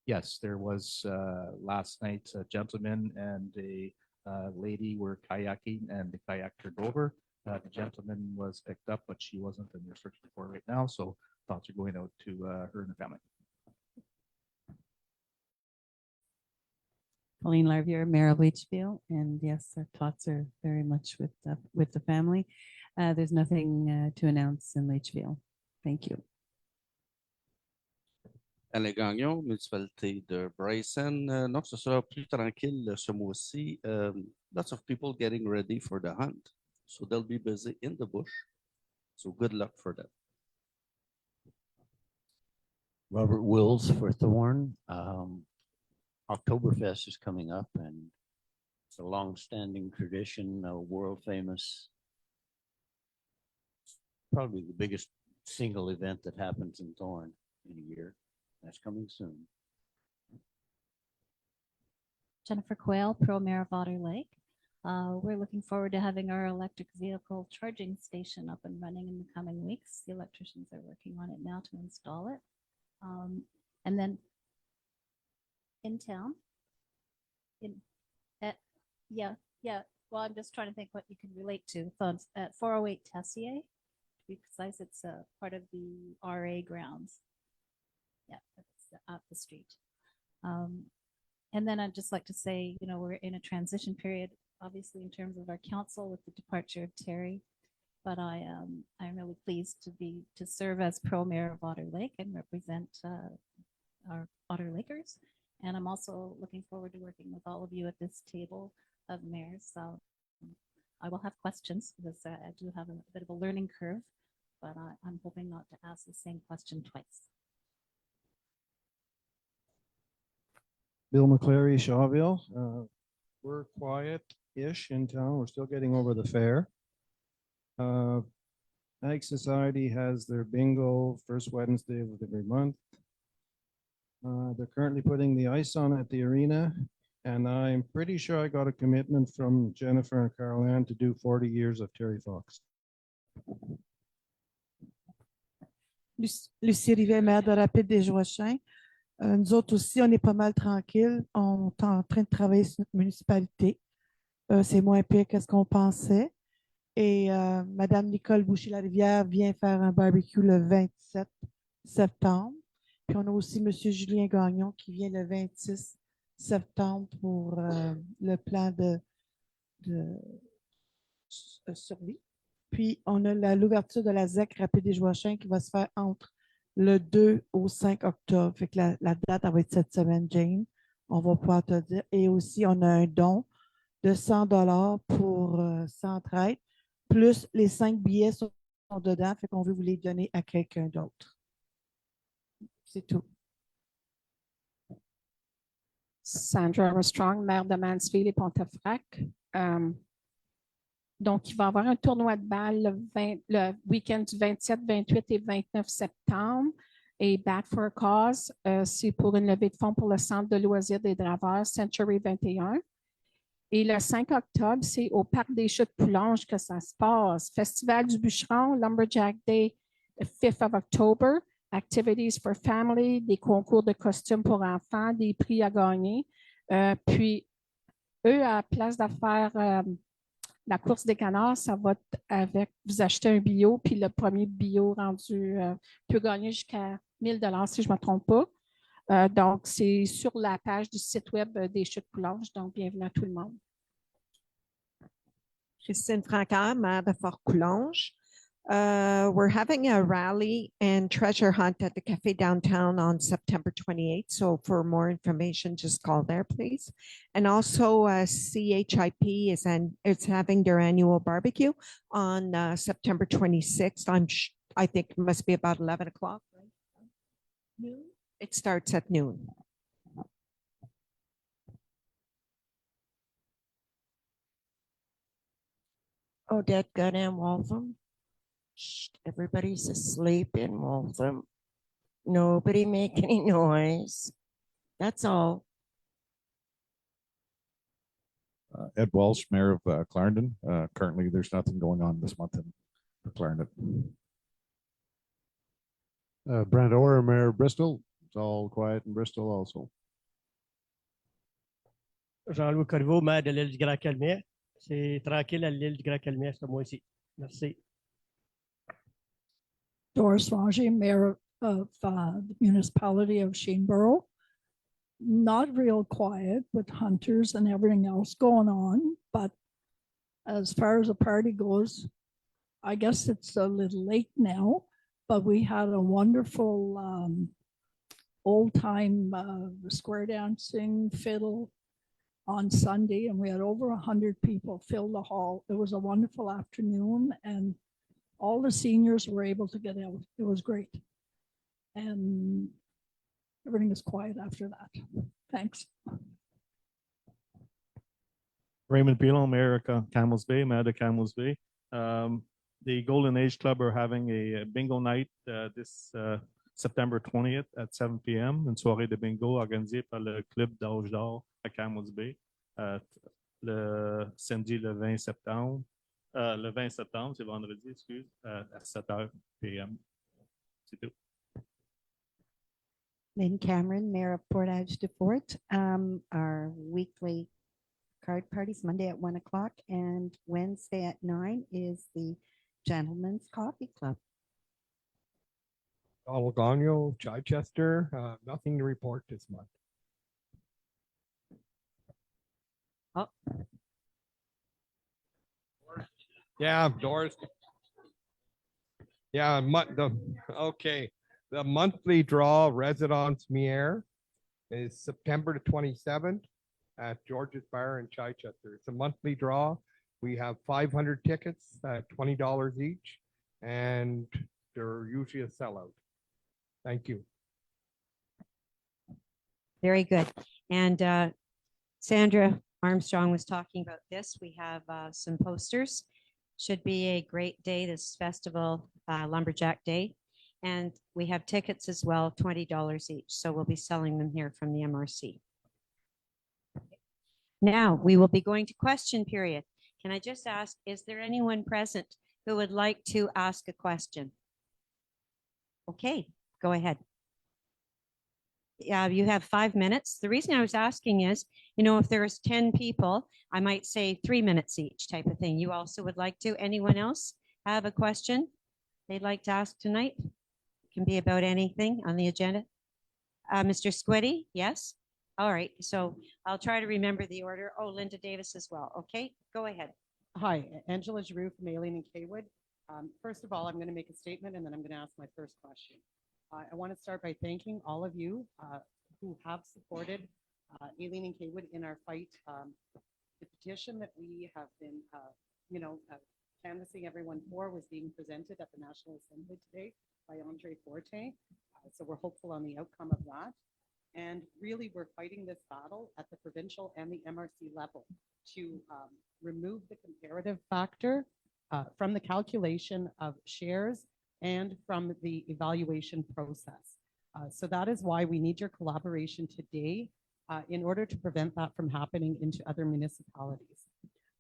Yes, there was last night a gentleman and a lady were kayaking, and the kayak turned over. The gentleman was picked up, but she wasn't, and they're searching for her right now. So thoughts are going out to her and her family. Pauline Larvier, Mayor of Leachfield, and yes, our thoughts are very much with the family. There's nothing to announce in Leachfield. Thank you. Alain Gagnon, municipalité de Bryson. Non, ce sera plus tranquille ce mois-ci. Lots of people getting ready for the hunt. So they'll be busy in the bush. So good luck for them. Robert Wills for Thorn. Oktoberfest is coming up, and it's a long-standing tradition, a world famous, probably the biggest single event that happens in Thorn in a year. That's coming soon. Jennifer Quayle, Pro Mayor of Otter Lake. We're looking forward to having our electric vehicle charging station up and running in the coming weeks. The electricians are working on it now to install it. And then in town, well, I'm just trying to think what you can relate to. At 408 Tessier, to be precise, it's a part of the RA grounds. Yeah, that's up the street. And then I'd just like to say, you know, we're in a transition period, obviously, in terms of our council with the departure of Terry. But I'm really pleased to serve as Pro Mayor of Otter Lake and represent our Otter Lakers. And I'm also looking forward to working with all of you at this table of mayors. So I will have questions because I do have a bit of a learning curve, but I'm hoping not to ask the same question twice. Bill McCleary, Shawville. We're quiet-ish in town. We're still getting over the fair. Ag Society has their bingo first Wednesday of every month. They're currently putting the ice on at the arena, and I'm pretty sure I got a commitment from Jennifer and Caroline to do 40 years of Terry Fox. Lucie Rivet, maire de Rapide-des-Joachins. Nous autres aussi, on est pas mal tranquille. On est en train de travailler sur notre municipalité. C'est moins pire que ce qu'on pensait. Et Madame Nicole Boucher-Larivière vient faire un barbecue le 27 septembre. Puis on a aussi Monsieur Julien Gagnon qui vient le 26 septembre pour le plan de survie. Puis on a l'ouverture de la ZEC Rapide-des-Joachins qui va se faire entre le 2 au 5 octobre. Fait que la date, elle va être cette semaine, Jane. On va pouvoir te dire. Et aussi, on a un don de 100 $ pour Centraide, plus les 5 billets sont dedans. Fait qu'on veut vous les donner à quelqu'un d'autre. C'est tout. Sandra Armstrong, maire de Mansfield et Pontefract. Donc, il va y avoir un tournoi de balle le week-end du 27, 28 et 29 septembre. Et Back for a Cause, c'est pour une levée de fonds pour le Centre de loisirs des draveurs Century 21. Et le 5 octobre, c'est au Parc des Chutes-Poulanges que ça se passe. Festival du Bûcheron, Lumberjack Day, the 5th of October. Activities for family, des concours de costumes pour enfants, des prix à gagner. Puis, eux, à place de faire la course des canards, ça va être avec, vous achetez un bio, puis le premier bio rendu peut gagner jusqu'à 1 000 $ si je ne me trompe pas. Donc, c'est sur la page du site web des Chutes-Poulanges. Donc, bienvenue à tout le monde. Christine Francaire, maire de Fort-Coulonge. We're having a rally and treasure hunt at the cafe downtown on September 28th. So for more information, just call there, please. And also CHIP it's having their annual barbecue on September 26th. I think it must be about 11 o'clock. Right? Noon? It starts at noon. Odette Gunn in Waltham. Shh, everybody's asleep in Waltham. Nobody make any noise. That's all. Ed Walsh, Mayor of Clarendon. Currently, there's nothing going on this month in Clarendon. Brent Orr, Mayor of Bristol. It's all quiet in Bristol also. Jean-Louis Corriveau, maire de l'île du Grand Calmier. C'est tranquille à l'île du Grand Calmier ce mois-ci. Merci. Doris Ranger, Mayor of the municipality of Sheenborough. Not real quiet with hunters and everything else going on, but as far as the party goes, I guess it's a little late now, but we had a wonderful old time square dancing, fiddle on Sunday, and we had over 100 people fill the hall. It was a wonderful afternoon, and all the seniors were able to get out. It was great. And everything is quiet after that. Thanks. Raymond Pilon, Mayor of Camels Bay, Mayor of Camels Bay. The Golden Age Club are having a bingo night this September 20th at 7 p.m. Une soirée de bingo organisée par le Club d'Âge d'Or à Camels Bay. Le samedi le 20 septembre. Le 20 septembre, c'est vendredi, excuse, à 7h p.m. C'est tout. Lynn Cameron, Mayor of Portage de Fort. Our weekly card parties, Monday at 1 o'clock and Wednesday at 9 is the Gentlemen's Coffee Club. Donald Gagno, Chichester, nothing to report this month. Oh. Yeah, Doris. Yeah, okay. The monthly draw Residence Mier is September the 27th at George's Bar in Chichester. It's a monthly draw. We have 500 tickets at $20 each, and they're usually a sellout. Thank you. Very good. And Sandra Armstrong was talking about this. We have some posters. Should be a great day, this festival, Lumberjack Day. And we have tickets as well, $20 each. So we'll be selling them here from the MRC. Now we will be going to question period. Can I just ask, is there anyone present who would like to ask a question? Okay, go ahead. Yeah, you have 5 minutes. The reason I was asking is, if there's 10 people, I might say 3 minutes each type of thing. You also would like to. Anyone else have a question they'd like to ask tonight? It can be about anything on the agenda. Mr. Squiddy, yes? All right, so I'll try to remember the order. Oh, Linda Davis as well. Okay, go ahead. Hi, Angela Giroux from Aileen and Kaywood. First of all, I'm going to make a statement and then I'm going to ask my first question. I want to start by thanking all of you who have supported Aileen and Kaywood in our fight. The petition that we have been, canvassing everyone for was being presented at the National Assembly today by Andre Forte. So we're hopeful on the outcome of that. And really, we're fighting this battle at the provincial and the MRC level to remove the comparative factor from the calculation of shares and from the evaluation process. So that is why we need your collaboration today in order to prevent that from happening into other municipalities.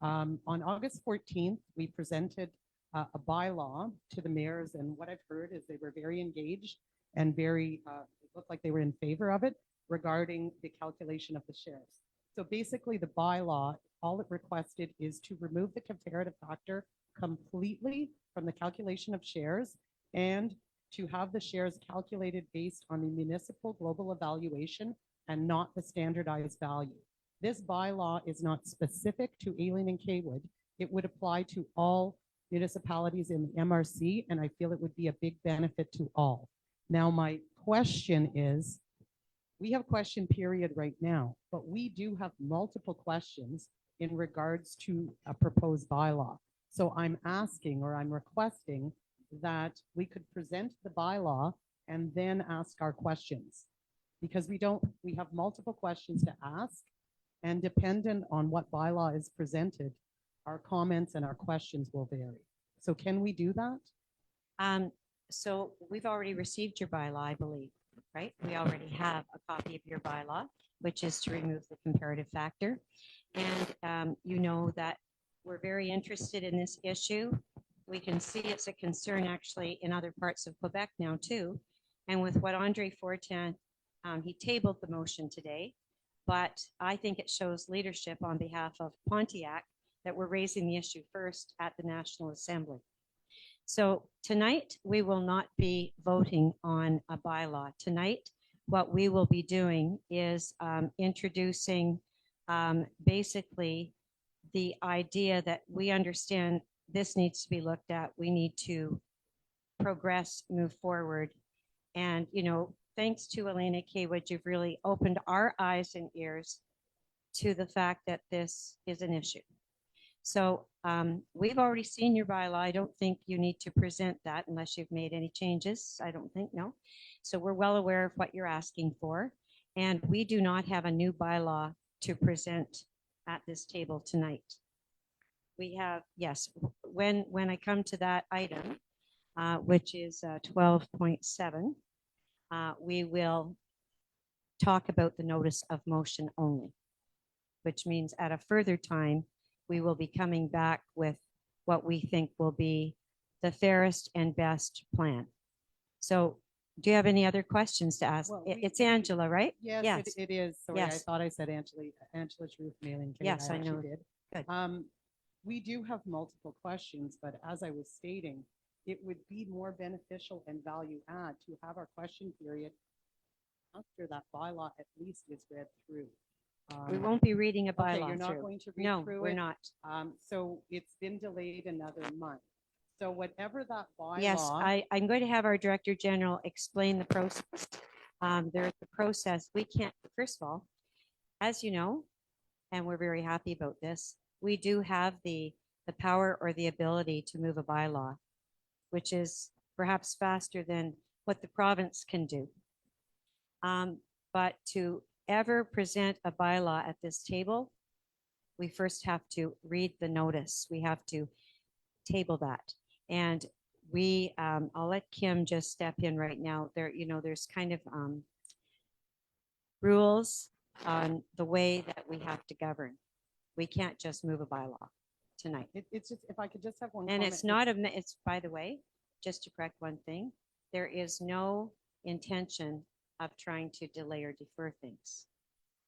On August 14th, we presented a bylaw to the mayors, and what I've heard is they were very engaged and very, it looked like they were in favor of it regarding the calculation of the shares. So basically the bylaw, all it requested is to remove the comparative factor completely from the calculation of shares and to have the shares calculated based on the municipal global evaluation and not the standardized value. This bylaw is not specific to Aileen and Kaywood. It would apply to all municipalities in the MRC, and I feel it would be a big benefit to all. Now, my question is, we have question period right now, but we do have multiple questions in regards to a proposed bylaw. So I'm asking, or I'm requesting, that we could present the bylaw and then ask our questions. Because we have multiple questions to ask, and dependent on what bylaw is presented, our comments and our questions will vary. So can we do that? So we've already received your bylaw, I believe, right? We already have a copy of your bylaw, which is to remove the comparative factor. And you know that we're very interested in this issue. We can see it's a concern actually in other parts of Quebec now too. And with what Andre Fortin, he tabled the motion today, but I think it shows leadership on behalf of Pontiac that we're raising the issue first at the National Assembly. So tonight, we will not be voting on a bylaw. Tonight, what we will be doing is introducing basically the idea that we understand this needs to be looked at. We need to progress, move forward. And, you know, thanks to Elena Kaywood, you've really opened our eyes and ears to the fact that this is an issue. So we've already seen your bylaw. I don't think you need to present that unless you've made any changes. I don't think, no. So we're well aware of what you're asking for. And we do not have a new bylaw to present at this table tonight. We have, yes, when I come to that item, which is 12.7, we will talk about the notice of motion only, which means at a further time, we will be coming back with what we think will be the fairest and best plan. So do you have any other questions to ask? Well, It's Angela, right? Yes, it is. Sorry, I Yes. thought I said Angela Ruth Mailing. Yes, I actually know. did. Good. We do have multiple questions, but as I was stating, it would be more beneficial and value add to have our question period after that bylaw at least is read through. We won't be reading a Okay, bylaw you're not through. going to read No, through we're it? not. So it's been delayed another month. So whatever that bylaw. Yes, I'm going to have our Director General explain the process. There's the process. We can't, first of all, as you know, and we're very happy about this, we do have the power or the ability to move a bylaw, which is perhaps faster than what the province can do. But to ever present a bylaw at this table, we first have to read the notice. We have to table that. And we, I'll let Kim just step in right now. There, you know, there's kind of rules on the way that we have to govern. We can't just move a bylaw tonight. It's just, if I could just have one And comment. it's not it's, by the way, just to correct one thing, there is no intention of trying to delay or defer things.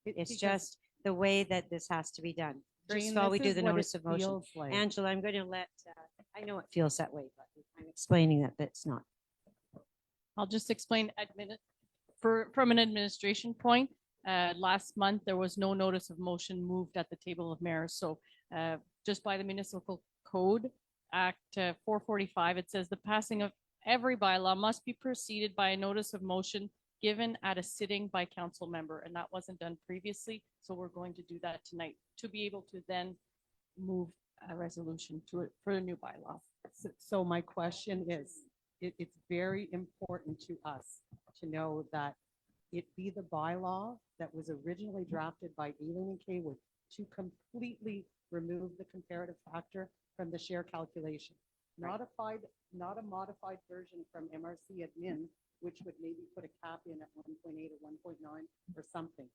It's because- just the way that this has to be done. First Jane, of all, we this do is the what notice it of motion. feels like. Angela, I'm going to let, I know it feels that way, but I'm explaining that that's not. I'll just explain from an administration point. Last month, there was no notice of motion moved at the table of mayors. So just by the Municipal Code Act 445, it says the passing of every bylaw must be preceded by a notice of motion given at a sitting by council member. And that wasn't done previously. So we're going to do that tonight to be able to then move a resolution to it for the new bylaw. So my question is, it's very important to us to know that it be the bylaw that was originally drafted by Aileen and Kaywood to completely remove the comparative factor from the share calculation. Not a modified version from MRC admin, which would maybe put a cap in at 1.8 or 1.9 or something.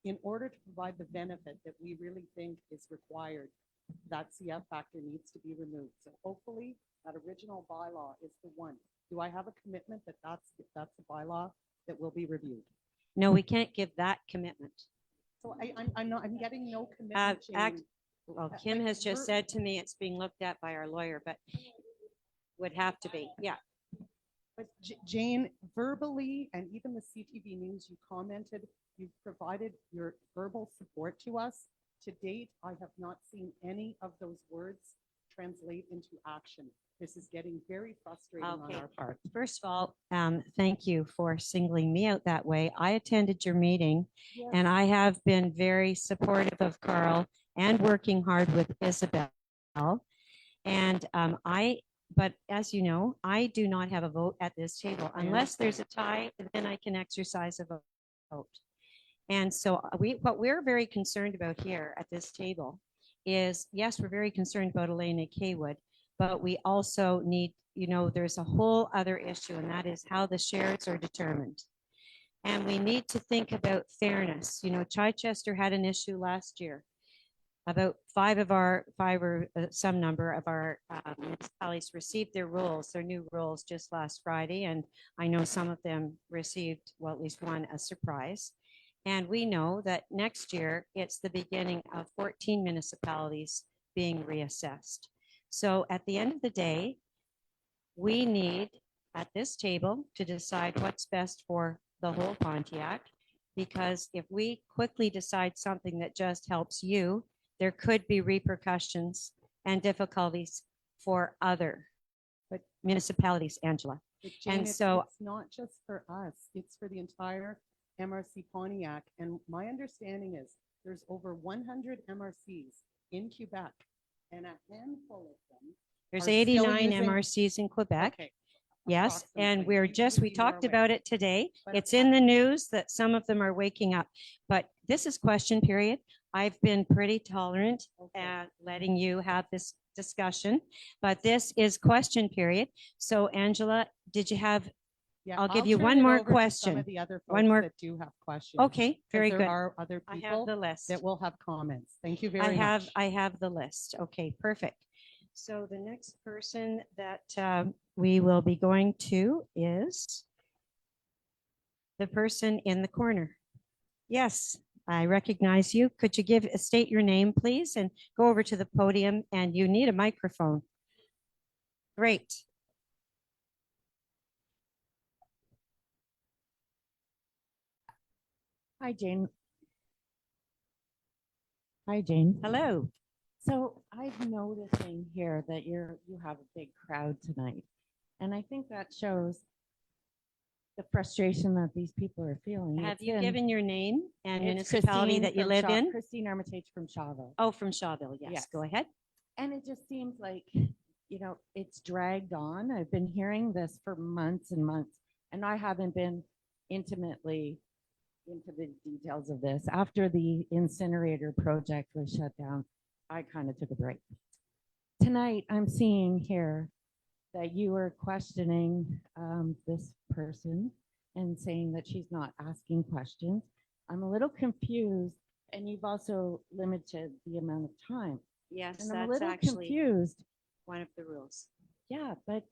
In order to provide the benefit that we really think is required, that CF factor needs to be removed. So hopefully that original bylaw is the one. Do I have a commitment that that's the bylaw that will be reviewed? No, we can't give that commitment. So I'm getting no commitment. Well, Kim has just said to me it's being looked at by our lawyer, but would have to be, yeah. But Jane, verbally, and even the CTV News, you commented, you've provided your verbal support to us. To date, I have not seen any of those words translate into action. This is getting very frustrating on Okay. our part. First of all, thank you for singling me out that way. I attended your meeting and I have been very supportive of Carl and working hard with Isabel. And but as you know, I do not have a vote at this table unless there's a tie, then I can exercise a vote. And so what we're very concerned about here at this table is, yes, we're very concerned about Elena Kaywood, but we also need, there's a whole other issue, and that is how the shares are determined. And we need to think about fairness. Chichester had an issue last year. About five or some number of our municipalities received their new rules just last Friday. And I know some of them received, well, at least one, a surprise. And we know that next year, it's the beginning of 14 municipalities being reassessed. So at the end of the day, we need at this table to decide what's best for the whole Pontiac, because if we quickly decide something that just helps you, there could be repercussions and difficulties for other municipalities, Angela. But Jane, And it's not just for us, it's for the entire MRC Pontiac. And my understanding is there's over 100 MRCs in Quebec, and a handful of them. There's are still 89 using- MRCs in Quebec. Okay. Yes, and approximately. we talked about it today. But It's in the news that some of them are waking up. But this is question period. I've been pretty tolerant at letting you have this discussion, but this is question period. So Angela, did you have, Yeah, I'll give I'll you turn one it more over to some question. of the other One folks more. that do have questions. Okay, 'cause very there good. are other I people have the list. that will have comments. Thank you very much. I have the list. Okay, perfect. So the next person that we will be going to is the person in the corner. Yes, I recognize you. Could you state your name, please, and go over to the podium, and you need a microphone. Great. Hi, Jane. Hi, Jane. Hello. So I'm noticing here that you have a big crowd tonight. And I think that shows the frustration that these people are feeling. Have It's you been- given your name and It's municipality Christine that you from live Shaw- in? Christine Armitage from Shawville. Oh, from Shawville. Yes, Yes. go ahead. And it just seems like, it's dragged on. I've been hearing this for months and months, and I haven't been intimately into the details of this. After the incinerator project was shut down, I kind of took a break. Tonight, I'm seeing here that you are questioning this person and saying that she's not asking questions. I'm a little confused, and you've also limited the amount of time. Yes, And I'm a that's little actually confused. one of the rules. Yeah, but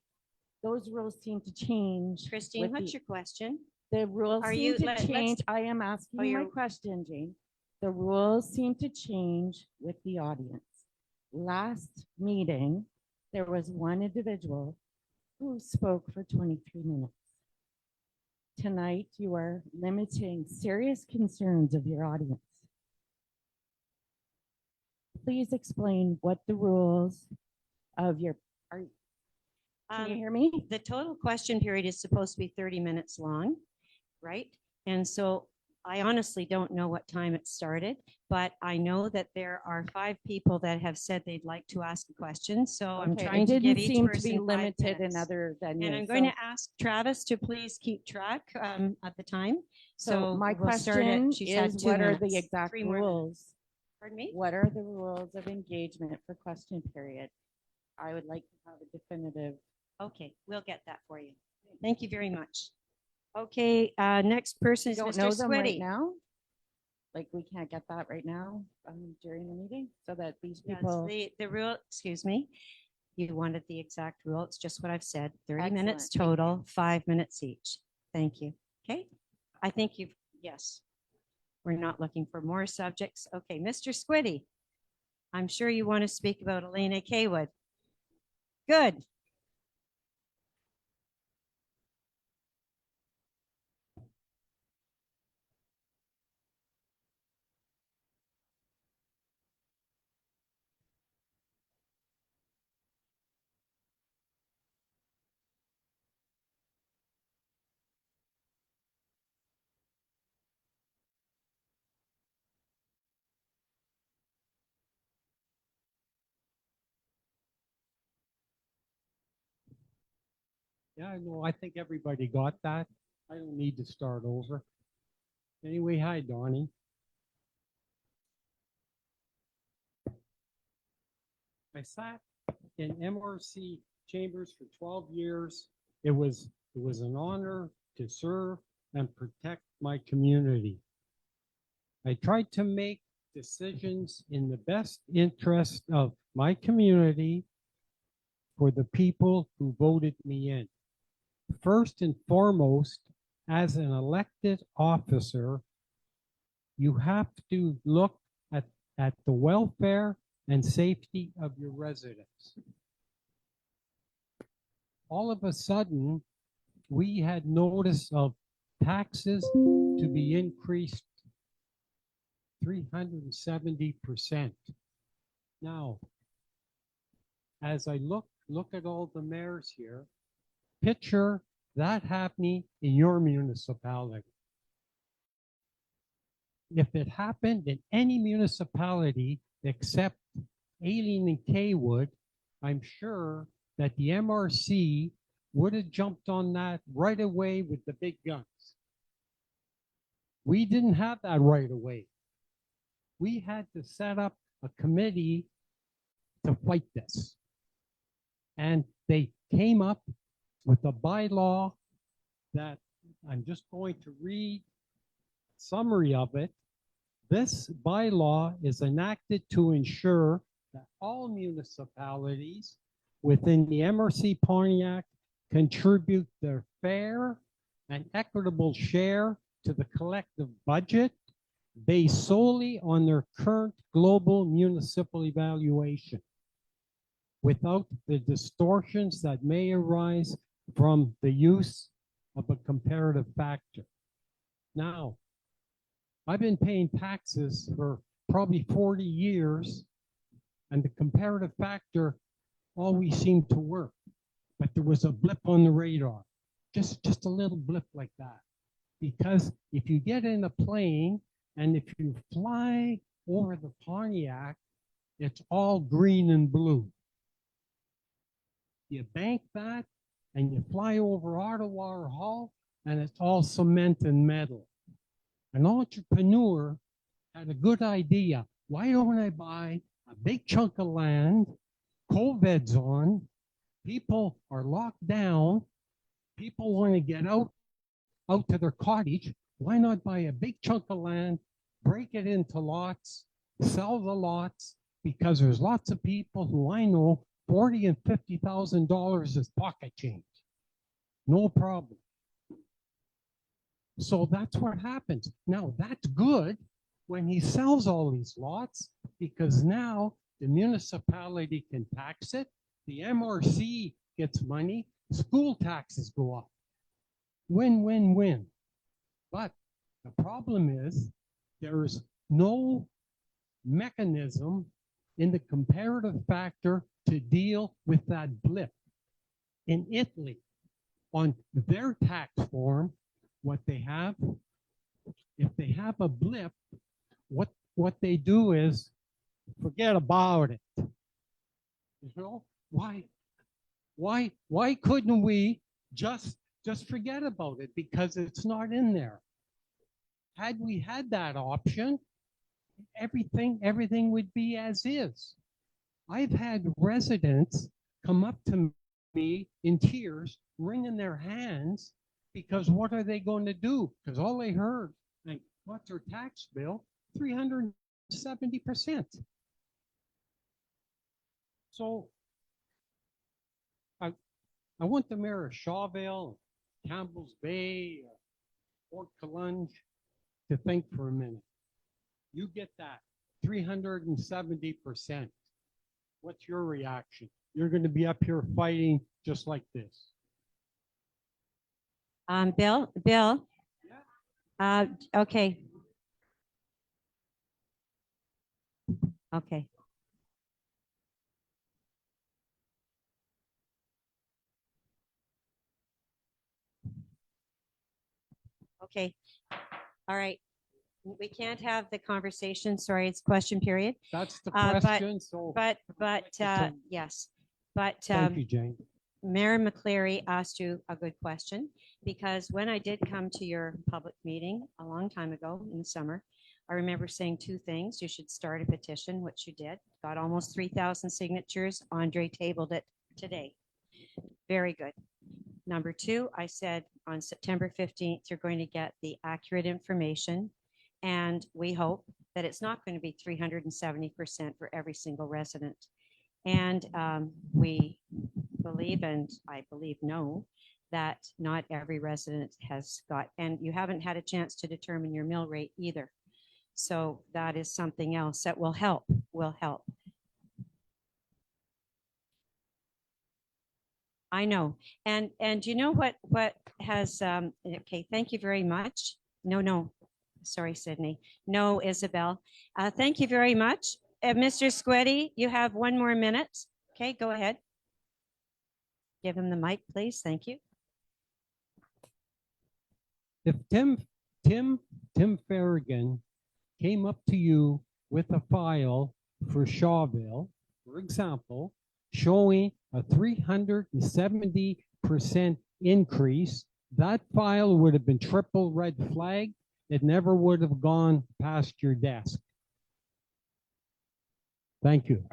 those rules seem to change. Christine, with what's the- your question? The rules Are seem you- to let's- change. I am asking Oh, you my you're- question, Jane. The rules seem to change with the audience. Last meeting, there was one individual who spoke for 23 minutes. Tonight, you are limiting serious concerns of your audience. Please explain what the rules of your, can you hear me? The total question period is supposed to be 30 minutes long, right? And so I honestly don't know what time it started, but I know that there are 5 people that have said they'd like to ask a question. So I'm Okay, trying it to give didn't each seem to person be 5 limited in minutes. other venues. And I'm going so- to ask Travis to please keep track of the time. So my we'll start question she's had is, 2 what are the minutes. exact 3 more minutes. rules? Pardon me? What are the rules of engagement for question period? I would like to have a definitive. Okay, we'll get that for you. Thank you very much. Okay, next person You is don't Mr. know them right Squiddy. now? Like, we can't get that right now during the meeting so that these Yes, people. the rule, excuse me, you wanted the exact rule. It's just what I've said. 30 minutes Excellent, thank total, 5 minutes each. Thank you. Okay, I think yes. We're not looking for more subjects. Okay, Mr. Squiddy, I'm sure you want to speak about Elena Kaywood. Good. Yeah, no, I think everybody got that. I don't need to start over. Anyway, hi, Donnie. I sat in MRC chambers for 12 years. It was an honor to serve and protect my community. I tried to make decisions in the best interest of my community for the people who voted me in. First and foremost, as an elected officer, you have to look at the welfare and safety of your residents. All of a sudden, we had notice of taxes to be increased 370%. Now, as I look at all the mayors here, picture that happening in your municipality. If it happened in any municipality except Aileen and Kaywood, I'm sure that the MRC would have jumped on that right away with the big guns. We didn't have that right away. We had to set up a committee to fight this. And they came up with a bylaw that I'm just going to read a summary of it. This bylaw is enacted to ensure that all municipalities within the MRC Pontiac contribute their fair and equitable share to the collective budget based solely on their current global municipal evaluation, without the distortions that may arise from the use of a comparative factor. Now, I've been paying taxes for probably 40 years, and the comparative factor always seemed to work. But there was a blip on the radar, just a little blip like that. Because if you get in a plane and if you fly over the Pontiac, it's all green and blue. You bank that and you fly over Ottawa or Hull, and it's all cement and metal. An entrepreneur had a good idea. Why don't I buy a big chunk of land? COVID's on. People are locked down. People want to get out to their cottage. Why not buy a big chunk of land, break it into lots, sell the lots? Because there's lots of people who I know, $40,000 and $50,000 is pocket change. No problem. So that's what happens. Now, that's good when he sells all these lots, because now the municipality can tax it, the MRC gets money, school taxes go up. Win, win, win. But the problem is there's no mechanism in the comparative factor to deal with that blip. In Italy, on their tax form, what they have, if they have a blip, what they do is forget about it. You know, why couldn't we just forget about it? Because it's not in there. Had we had that option, everything would be as is. I've had residents come up to me in tears, wringing their hands, because what are they going to do? Because all they heard, like, what's their tax bill? 370%. So I want the mayor of Shawville, Campbell's Bay, Fort Collonge to think for a minute. You get that 370%. What's your reaction? You're going to be up here fighting just like this. Bill, okay. Okay. Okay. All right. We can't have the conversation. Sorry, it's question period. That's the question. Yes, but Thank you, Jane. Mayor McCleary asked you a good question, because when I did come to your public meeting a long time ago in the summer, I remember saying two things. You should start a petition, which you did. Got almost 3,000 signatures. Andre tabled it today. Very good. Number two, I said on September 15th, you're going to get the accurate information. And we hope that it's not going to be 370% for every single resident. And we believe, and I believe know, that not every resident has got, and you haven't had a chance to determine your mill rate either. So that is something else that will help, I know. And you know what has, okay, thank you very much. No, sorry, Sydney. No, Isabel. Thank you very much. Mr. Squetti, you have 1 more minute. Okay, go ahead. Give him the mic, please. Thank you. If Tim Farragon came up to you with a file for Shawville, for example, showing a 370% increase, that file would have been triple red flag. It never would have gone past your desk. Thank you.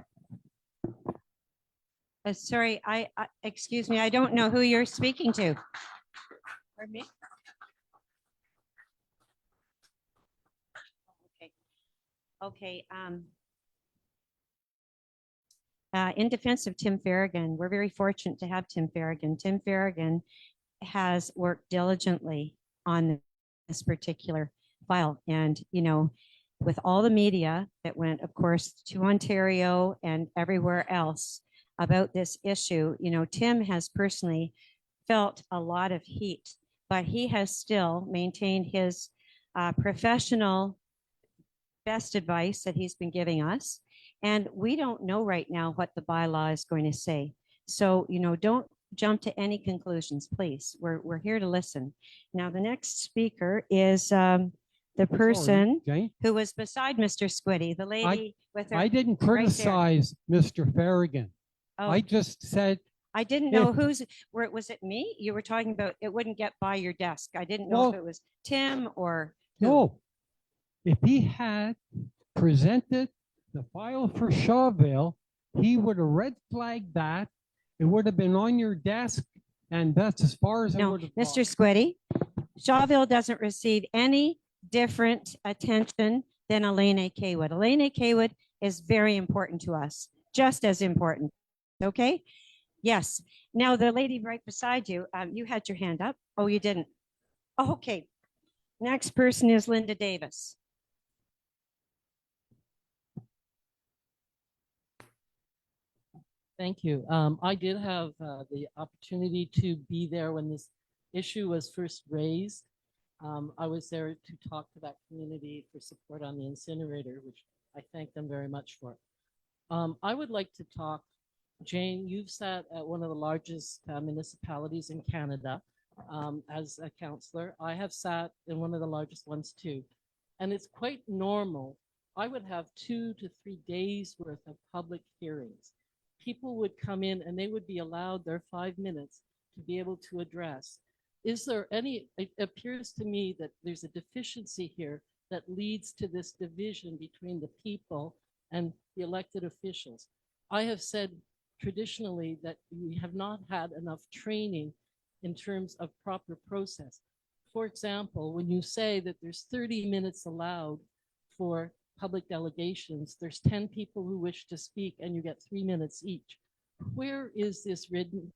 Sorry, excuse me, I don't know who you're speaking to. Pardon me? Okay. In defense of Tim Farragon, we're very fortunate to have Tim Farragon. Tim Farragon has worked diligently on this particular file. And, you know, with all the media that went, of course, to Ontario and everywhere else about this issue, you know, Tim has personally felt a lot of heat, but he has still maintained his professional best advice that he's been giving us. And we don't know right now what the bylaw is going to say. So, you know, don't jump to any conclusions, please. We're here to listen. Now, the next speaker is the person who was beside Mr. Squiddy, the lady with her. I didn't criticize Mr. Farragon. I just said, I didn't know was it me? You were talking about it wouldn't get by your desk. I didn't know if it was Tim or who. No. If he had presented the file for Shawville, he would have red flagged that. It would have been on your desk, and that's as far as it would have Mr. Squiddy, Shawville doesn't receive any different attention than Elena Kaywood. Elena Kaywood is very important to us, just as important. Okay? Yes. Now, the lady right beside you, you had your hand up. Oh, you didn't. Oh, okay. Next person is Linda Davis. Thank you. I did have the opportunity to be there when this issue was first raised. I was there to talk to that community for support on the incinerator, which I thank them very much for. I would like to talk, Jane, you've sat at one of the largest municipalities in Canada as a councillor. I have sat in one of the largest ones too. And it's quite normal. I would have 2 to 3 days worth of public hearings. People would come in and they would be allowed their 5 minutes to be able to address. Is there any, it appears to me that there's a deficiency here that leads to this division between the people and the elected officials. I have said traditionally that we have not had enough training in terms of proper process. For example, when you say that there's 30 minutes allowed for public delegations, there's 10 people who wish to speak and you get 3 minutes each. Where is this written?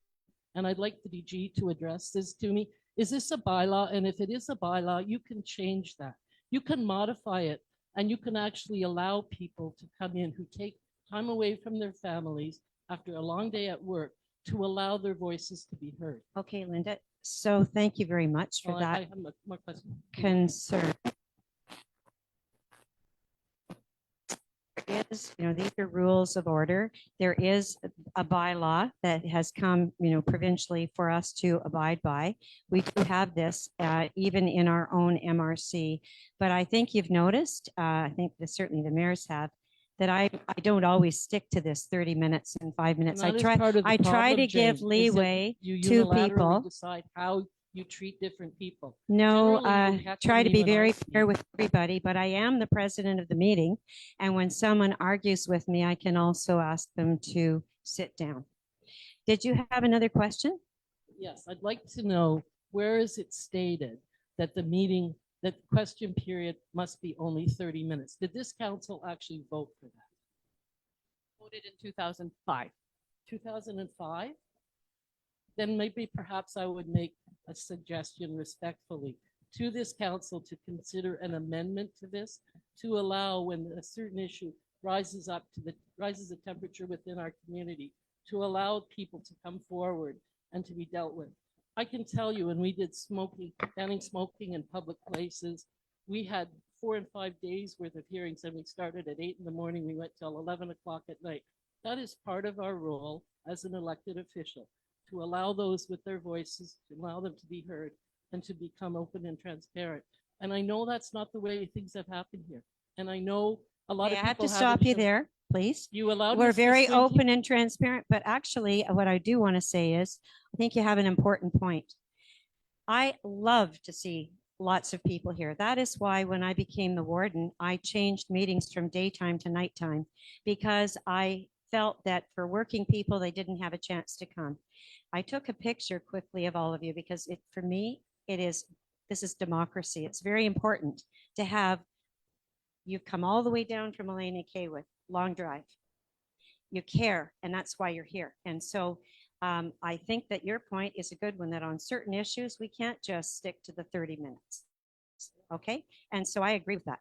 And I'd like the DG to address this to me. Is this a bylaw? And if it is a bylaw, you can change that. You can modify it and you can actually allow people to come in who take time away from their families after a long day at work to allow their voices to be heard. Okay, Linda. So thank you very much for that I have more questions. concern. These are rules of order. There is a bylaw that has come, provincially for us to abide by. We do have this even in our own MRC, but I think you've noticed, I think that certainly the mayors have, that I don't always stick to this 30 minutes and 5 minutes. And I that is try, part of the I try problem, to Jane, give is that leeway you to unilaterally people. decide how you treat different people. No, Generally, you heckle try to me be when I very speak. fair with everybody, but I am the president of the meeting. And when someone argues with me, I can also ask them to sit down. Did you have another question? Yes, I'd like to know, where is it stated that the meeting, that the question period must be only 30 minutes? Did this council actually vote for that? Voted in 2005. 2005? Then maybe perhaps I would make a suggestion respectfully to this council to consider an amendment to this to allow, when a certain issue rises the temperature within our community, to allow people to come forward and to be dealt with. I can tell you, when we did banning smoking in public places, we had 4 and 5 days worth of hearings, and we started at 8 in the morning. We went till 11 o'clock at night. That is part of our role as an elected official, to allow those with their voices, to allow them to be heard and to become open and transparent. And I know that's not the way things have happened here. And I know a lot Okay, of I have people to stop you there, please. You allowed We're Mr. very Slinky- open and transparent, but actually what I do want to say is, I think you have an important point. I love to see lots of people here. That is why when I became the warden, I changed meetings from daytime to nighttime, because I felt that for working people, they didn't have a chance to come. I took a picture quickly of all of you because for me, this is democracy. It's very important to have, you've come all the way down from Elena Kaywood, long drive. You care, and that's why you're here. And so I think that your point is a good one, that on certain issues, we can't just stick to the 30 minutes. Okay? And so I agree with that.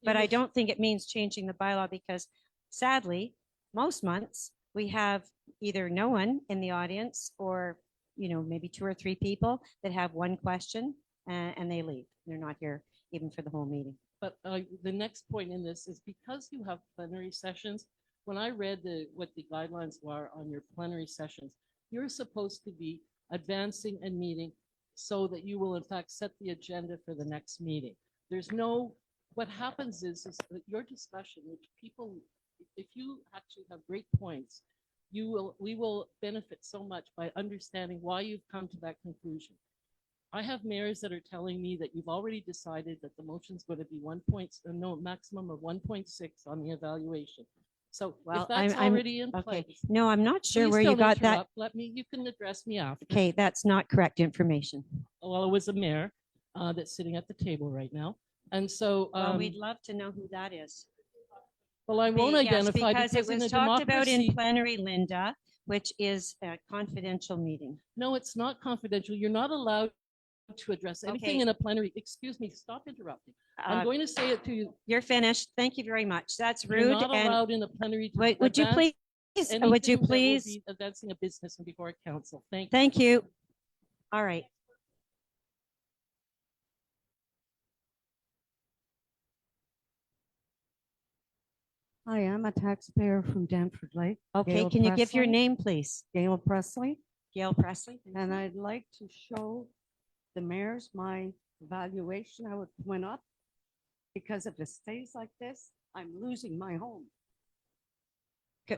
But I don't think it means changing the bylaw, because sadly, most months we have either no one in the audience, or maybe 2 or 3 people that have one question and they leave. They're not here even for the whole meeting. But the next point in this is, because you have plenary sessions, when I read what the guidelines were on your plenary sessions, you're supposed to be advancing and meeting so that you will in fact set the agenda for the next meeting. What happens is that your discussion, which people, if you actually have great points, we will benefit so much by understanding why you've come to that conclusion. I have mayors that are telling me that you've already decided that the motion's going to be maximum of 1.6 on the evaluation. So if that's already in okay. place. No, I'm not sure Please where you don't got that. interrupt. You can address me after. Okay, that's not correct information. Well, it was a mayor that's sitting at the table right now. And so Well, we'd love to know who that is. Well, I won't identify because it in was a talked about in democracy- plenary, Linda, which is a confidential meeting. No, it's not confidential. You're not allowed to address anything Okay. in a plenary. Excuse me, stop interrupting. Uh, I'm going to say it to you. You're finished. Thank you very much. That's You're rude. not and allowed in a plenary to would you advance please, anything would you that will please? be advancing a business and before a council. Thank you. Thank you. All right. Hi, I'm a taxpayer from Danford Lake. Okay, Gail can you give your Presley. name, please? Gail Presley. Gail Presley. And I'd like to show the mayors my valuation, how it went up. Because if it stays like this, I'm losing my home.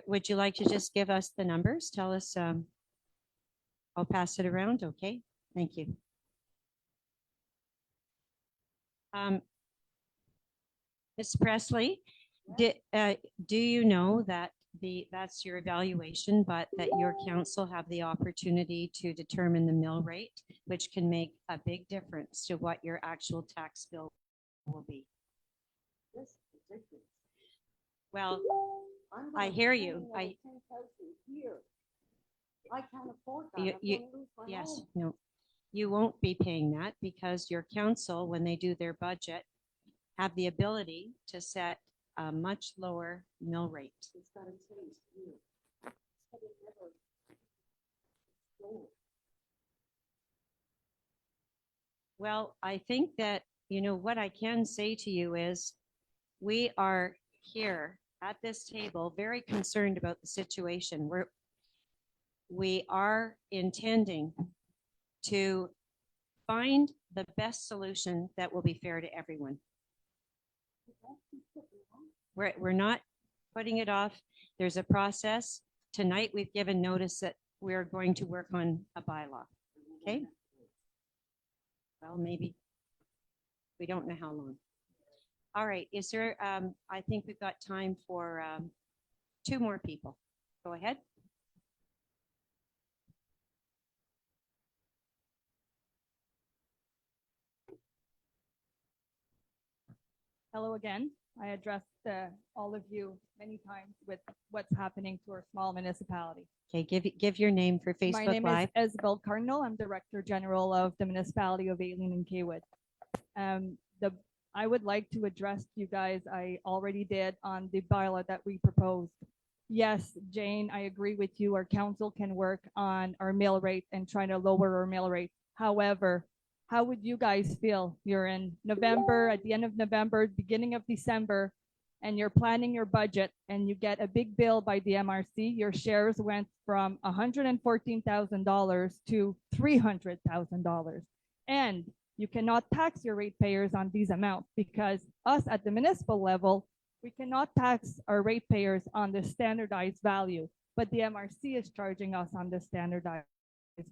Would you like to just give us the numbers? Tell us, I'll pass it around. Okay, thank you. Ms. Presley, do you know that that's your evaluation, but that your council have the opportunity to determine the mill rate, which can make a big difference to what your actual tax bill will be? This is ridiculous. Well, I'm I gonna hear pay you. another 10,000 a year. I can't afford that. I'm You, gonna lose my yes, home. no, you won't be paying that, because your council, when they do their budget, have the ability to set a much lower mill rate. It's gotta change here. It's gotta never go. Well, I think that, what I can say to you is, we are here at this table very concerned about the situation. We are intending to find the best solution that will be fair to everyone. We're not putting it off. There's a process. Tonight, we've given notice that we're going to work on a bylaw. Okay? Well, maybe. We don't know how long. All right, is there, I think we've got time for two more people. Go ahead. Hello again. I addressed all of you many times with what's happening to our small municipality. Okay, give your name for My Facebook name Live. is Isabel Cardinal. I'm Director General of the Municipality of Aileen and Kaywood. I would like to address you guys, I already did, on the bylaw that we proposed. Yes, Jane, I agree with you. Our council can work on our mill rate and try to lower our mill rate. However, how would you guys feel? You're in November, at the end of November, beginning of December, and you're planning your budget and you get a big bill by the MRC. Your shares went from $114,000 to $300,000. And you cannot tax your ratepayers on these amounts because us at the municipal level, we cannot tax our ratepayers on the standardized value, but the MRC is charging us on the standardized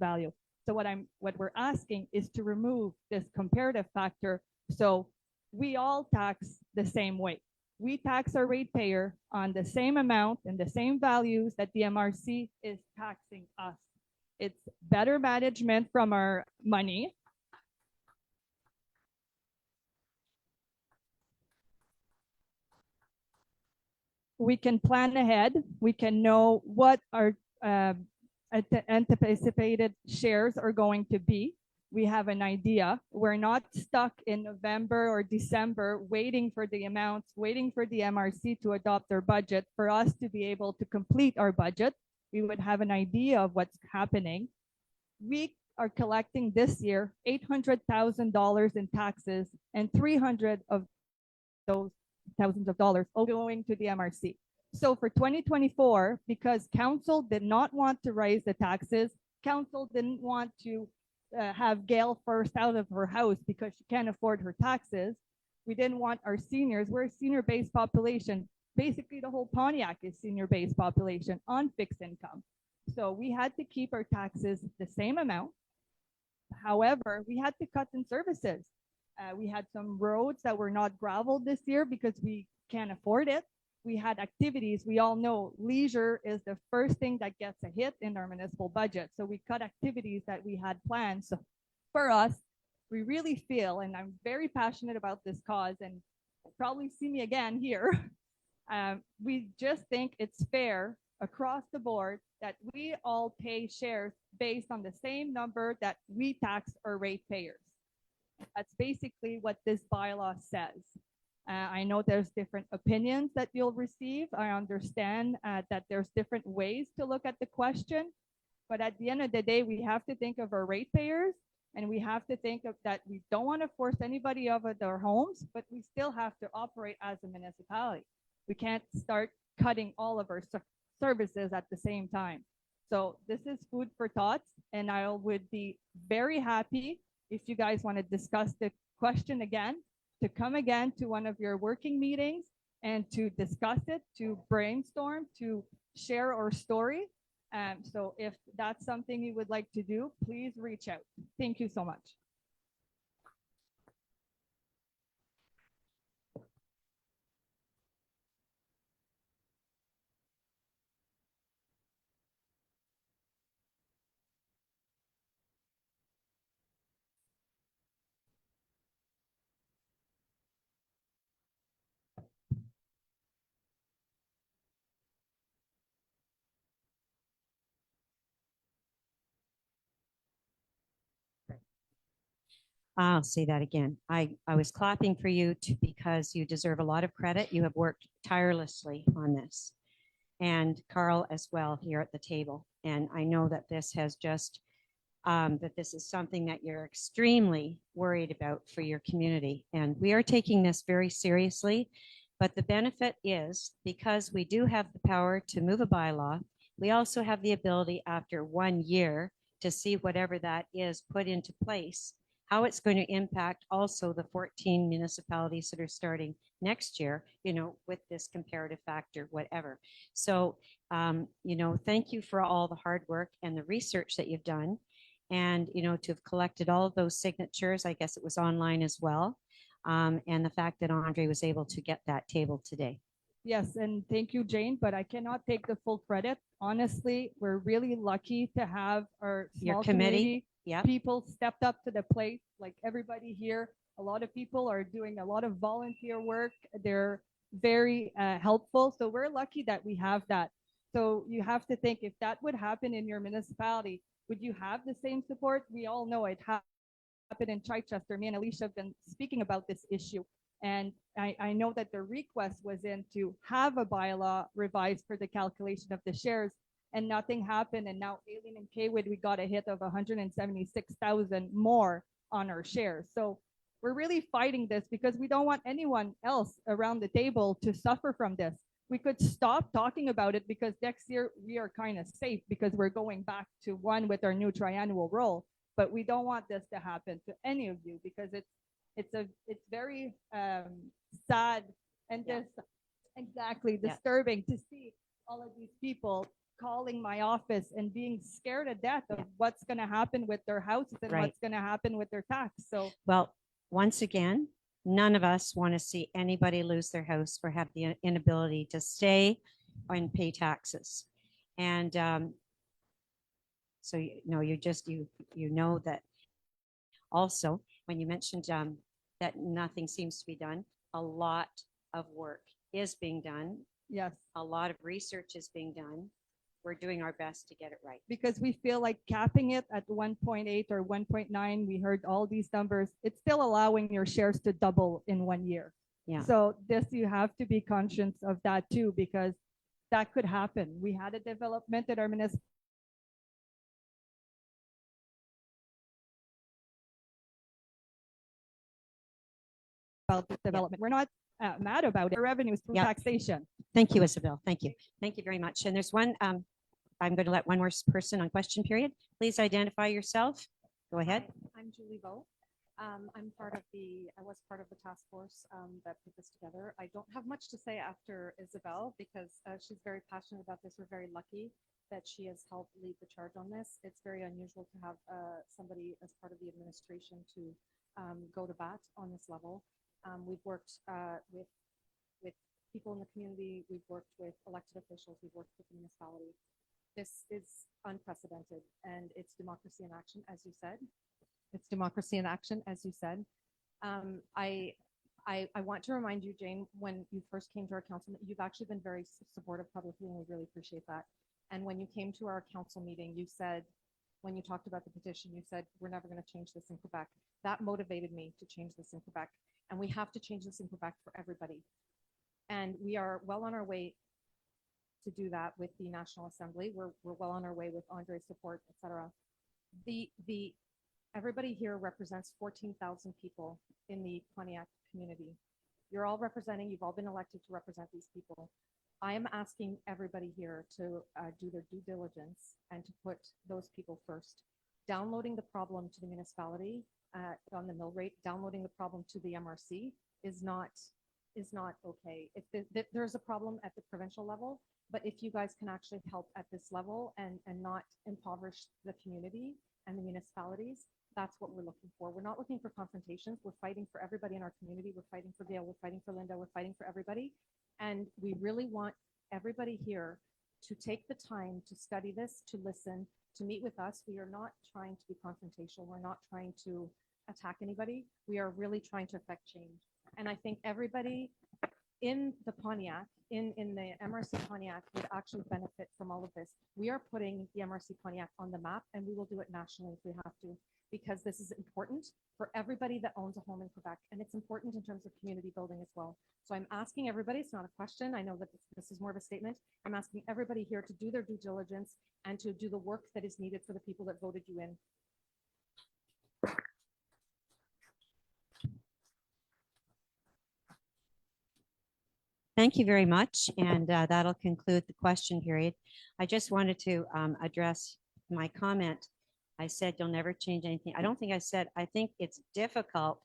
value. So what we're asking is to remove this comparative factor so we all tax the same way. We tax our ratepayer on the same amount and the same values that the MRC is taxing us. It's better management from our money. We can plan ahead. We can know what our anticipated shares are going to be. We have an idea. We're not stuck in November or December waiting for the amounts, waiting for the MRC to adopt their budget for us to be able to complete our budget. We would have an idea of what's happening. We are collecting this year $800,000 in taxes, and 300 of those thousands of dollars going to the MRC. So for 2024, because council did not want to raise the taxes, council didn't want to have Gail first out of her house because she can't afford her taxes. We didn't want our seniors. We're a senior-based population. Basically, the whole Pontiac is senior-based population on fixed income. So we had to keep our taxes the same amount. However, we had to cut in services. We had some roads that were not gravel this year because we can't afford it. We had activities. We all know leisure is the first thing that gets a hit in our municipal budget. So we cut activities that we had planned. So for us, we really feel, and I'm very passionate about this cause, and you'll probably see me again here. We just think it's fair across the board that we all pay shares based on the same number that we tax our ratepayers. That's basically what this bylaw says. I know there's different opinions that you'll receive. I understand that there's different ways to look at the question, but at the end of the day, we have to think of our ratepayers, and we have to think of that we don't want to force anybody out of their homes, but we still have to operate as a municipality. We can't start cutting all of our services at the same time. So this is food for thoughts, and I would be very happy if you guys want to discuss the question again, to come again to one of your working meetings and to discuss it, to brainstorm, to share our story. So if that's something you would like to do, please reach out. Thank you so much. I'll say that again. I was clapping for you because you deserve a lot of credit. You have worked tirelessly on this, and Carl as well here at the table. And I know that this has just, that this is something that you're extremely worried about for your community. And we are taking this very seriously, but the benefit is because we do have the power to move a bylaw, we also have the ability after 1 year to see whatever that is put into place how it's going to impact also the 14 municipalities that are starting next year, you know, with this comparative factor, whatever. So, you know, thank you for all the hard work and the research that you've done. And, you know, to have collected all of those signatures, I guess it was online as well. And the fact that Andre was able to get that table today. Yes, and thank you, Jane, but I cannot take the full credit. Honestly, we're really lucky to have our Your small committee, community yeah. people stepped up to the plate, like everybody here. A lot of people are doing a lot of volunteer work. They're very helpful. So we're lucky that we have that. So you have to think, if that would happen in your municipality, would you have the same support? We all know it happened in Chichester. Me and Alicia have been speaking about this issue. And I know that the request was in to have a bylaw revised for the calculation of the shares, and nothing happened. And now Aileen and Kaywood, we got a hit of 176,000 more on our shares. So we're really fighting this because we don't want anyone else around the table to suffer from this. We could stop talking about it because next year we are kind of safe because we're going back to one with our new triannual role. But we don't want this to happen to any of you because it's very sad and exactly disturbing to see all of these people calling my office and being scared to death of what's going to happen with their houses and what's going to happen with their tax. So, well, once again, none of us want to see anybody lose their house or have the inability to stay and pay taxes. And so, you know, you know that also when you mentioned that nothing seems to be done, a lot of work is being done. Yes. A lot of research is being done. We're doing our best to get it right. Because we feel like capping it at 1.8 or 1.9, we heard all these numbers, it's still allowing your shares to double in 1 year. Yeah. So this, you have to be conscious of that too, because that could happen. We had a development at our municipal about this development. We're not mad about it. Our revenues through taxation. Thank you, Isabel. Thank you. Thank you very much. And there's one, I'm going to let one more person on question period. Please identify yourself. Go ahead. Hi, I'm Julie Bowe. I was part of the task force that put this together. I don't have much to say after Isabel because she's very passionate about this. We're very lucky that she has helped lead the charge on this. It's very unusual to have somebody as part of the administration to go to bat on this level. We've worked with people in the community. We've worked with elected officials. We've worked with the municipality. This is unprecedented, and it's democracy in action, as you said. It's democracy in action, as you said. I want to remind you, Jane, when you first came to our council, you've actually been very supportive publicly, and we really appreciate that. And when you came to our council meeting, you said, when you talked about the petition, you said, we're never going to change this in Quebec. That motivated me to change this in Quebec. And we have to change this in Quebec for everybody. And we are well on our way to do that with the National Assembly. We're well on our way with Andre's support, et cetera. Everybody here represents 14,000 people in the Pontiac community. You're all representing, you've all been elected to represent these people. I am asking everybody here to do their due diligence and to put those people first. Downloading the problem to the municipality on the mill rate, downloading the problem to the MRC is not okay. There's a problem at the provincial level, but if you guys can actually help at this level and not impoverish the community and the municipalities, that's what we're looking for. We're not looking for confrontations. We're fighting for everybody in our community. We're fighting for Gail. We're fighting for Linda. We're fighting for everybody. And we really want everybody here to take the time to study this, to listen, to meet with us. We are not trying to be confrontational. We're not trying to attack anybody. We are really trying to affect change. And I think everybody in the Pontiac, in the MRC Pontiac would actually benefit from all of this. We are putting the MRC Pontiac on the map, and we will do it nationally if we have to, because this is important for everybody that owns a home in Quebec, and it's important in terms of community building as well. So I'm asking everybody, it's not a question, I know that this is more of a statement, I'm asking everybody here to do their due diligence and to do the work that is needed for the people that voted you in. Thank you very much. And that'll conclude the question period. I just wanted to address my comment I said you'll never change anything. I don't think I said, I think it's difficult,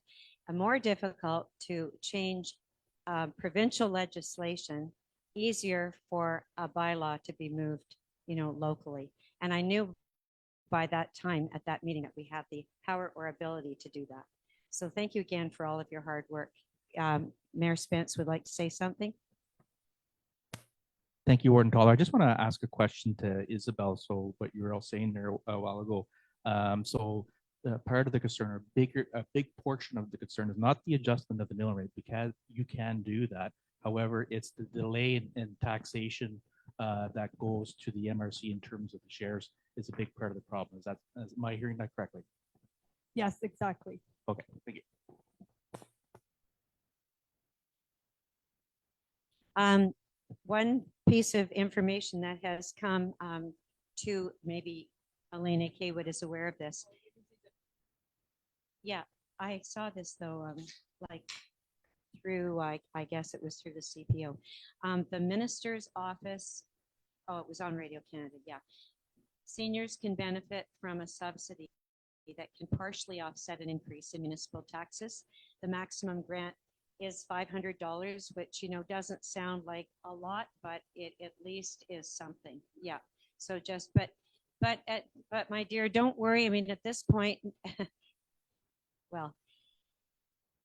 more difficult to change provincial legislation, easier for a bylaw to be moved, locally. And I knew by that time at that meeting that we have the power or ability to do that. So thank you again for all of your hard work. Mayor Spence would like to say something. Thank you, Warden Toller. I just want to ask a question to Isabel. So what you were all saying there a while ago. Part of the concern, a big portion of the concern is not the adjustment of the mill rate, because you can do that. However, it's the delay in taxation that goes to the MRC in terms of the shares is a big part of the problem. Am I hearing that correctly? Yes, exactly. Okay, thank you. One piece of information that has come to, maybe Elena Kaywood is aware of this. Yeah, I saw this though, like through, I guess it was through the CPO. The minister's office, it was on Radio Canada, yeah. Seniors can benefit from a subsidy that can partially offset an increase in municipal taxes. The maximum grant is $500, which, doesn't sound like a lot, but it at least is something. Yeah. So but my dear, don't worry. I mean, at this point, well,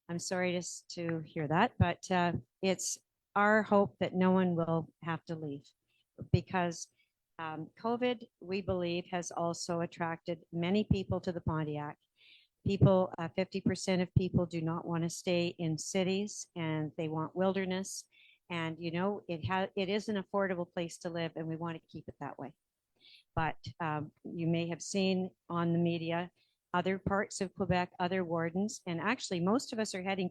I'm sorry to hear that, but it's our hope that no one will have to leave, because COVID, we believe, has also attracted many people to the Pontiac. People, 50% of people do not want to stay in cities, and they want wilderness. And, it is an affordable place to live, and we want to keep it that way. But you may have seen on the media other parts of Quebec, other wardens, and actually most of us are heading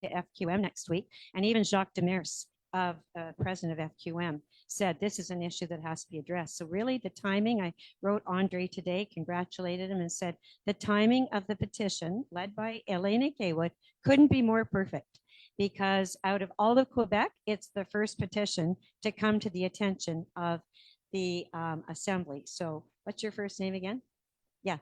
to FQM next week. And even Jacques Demers, president of FQM, said this is an issue that has to be addressed. So really the timing, I wrote Andre today, congratulated him and said the timing of the petition led by Elena Kaywood couldn't be more perfect, because out of all of Quebec, it's the first petition to come to the attention of the assembly. So what's your first name again? Yeah,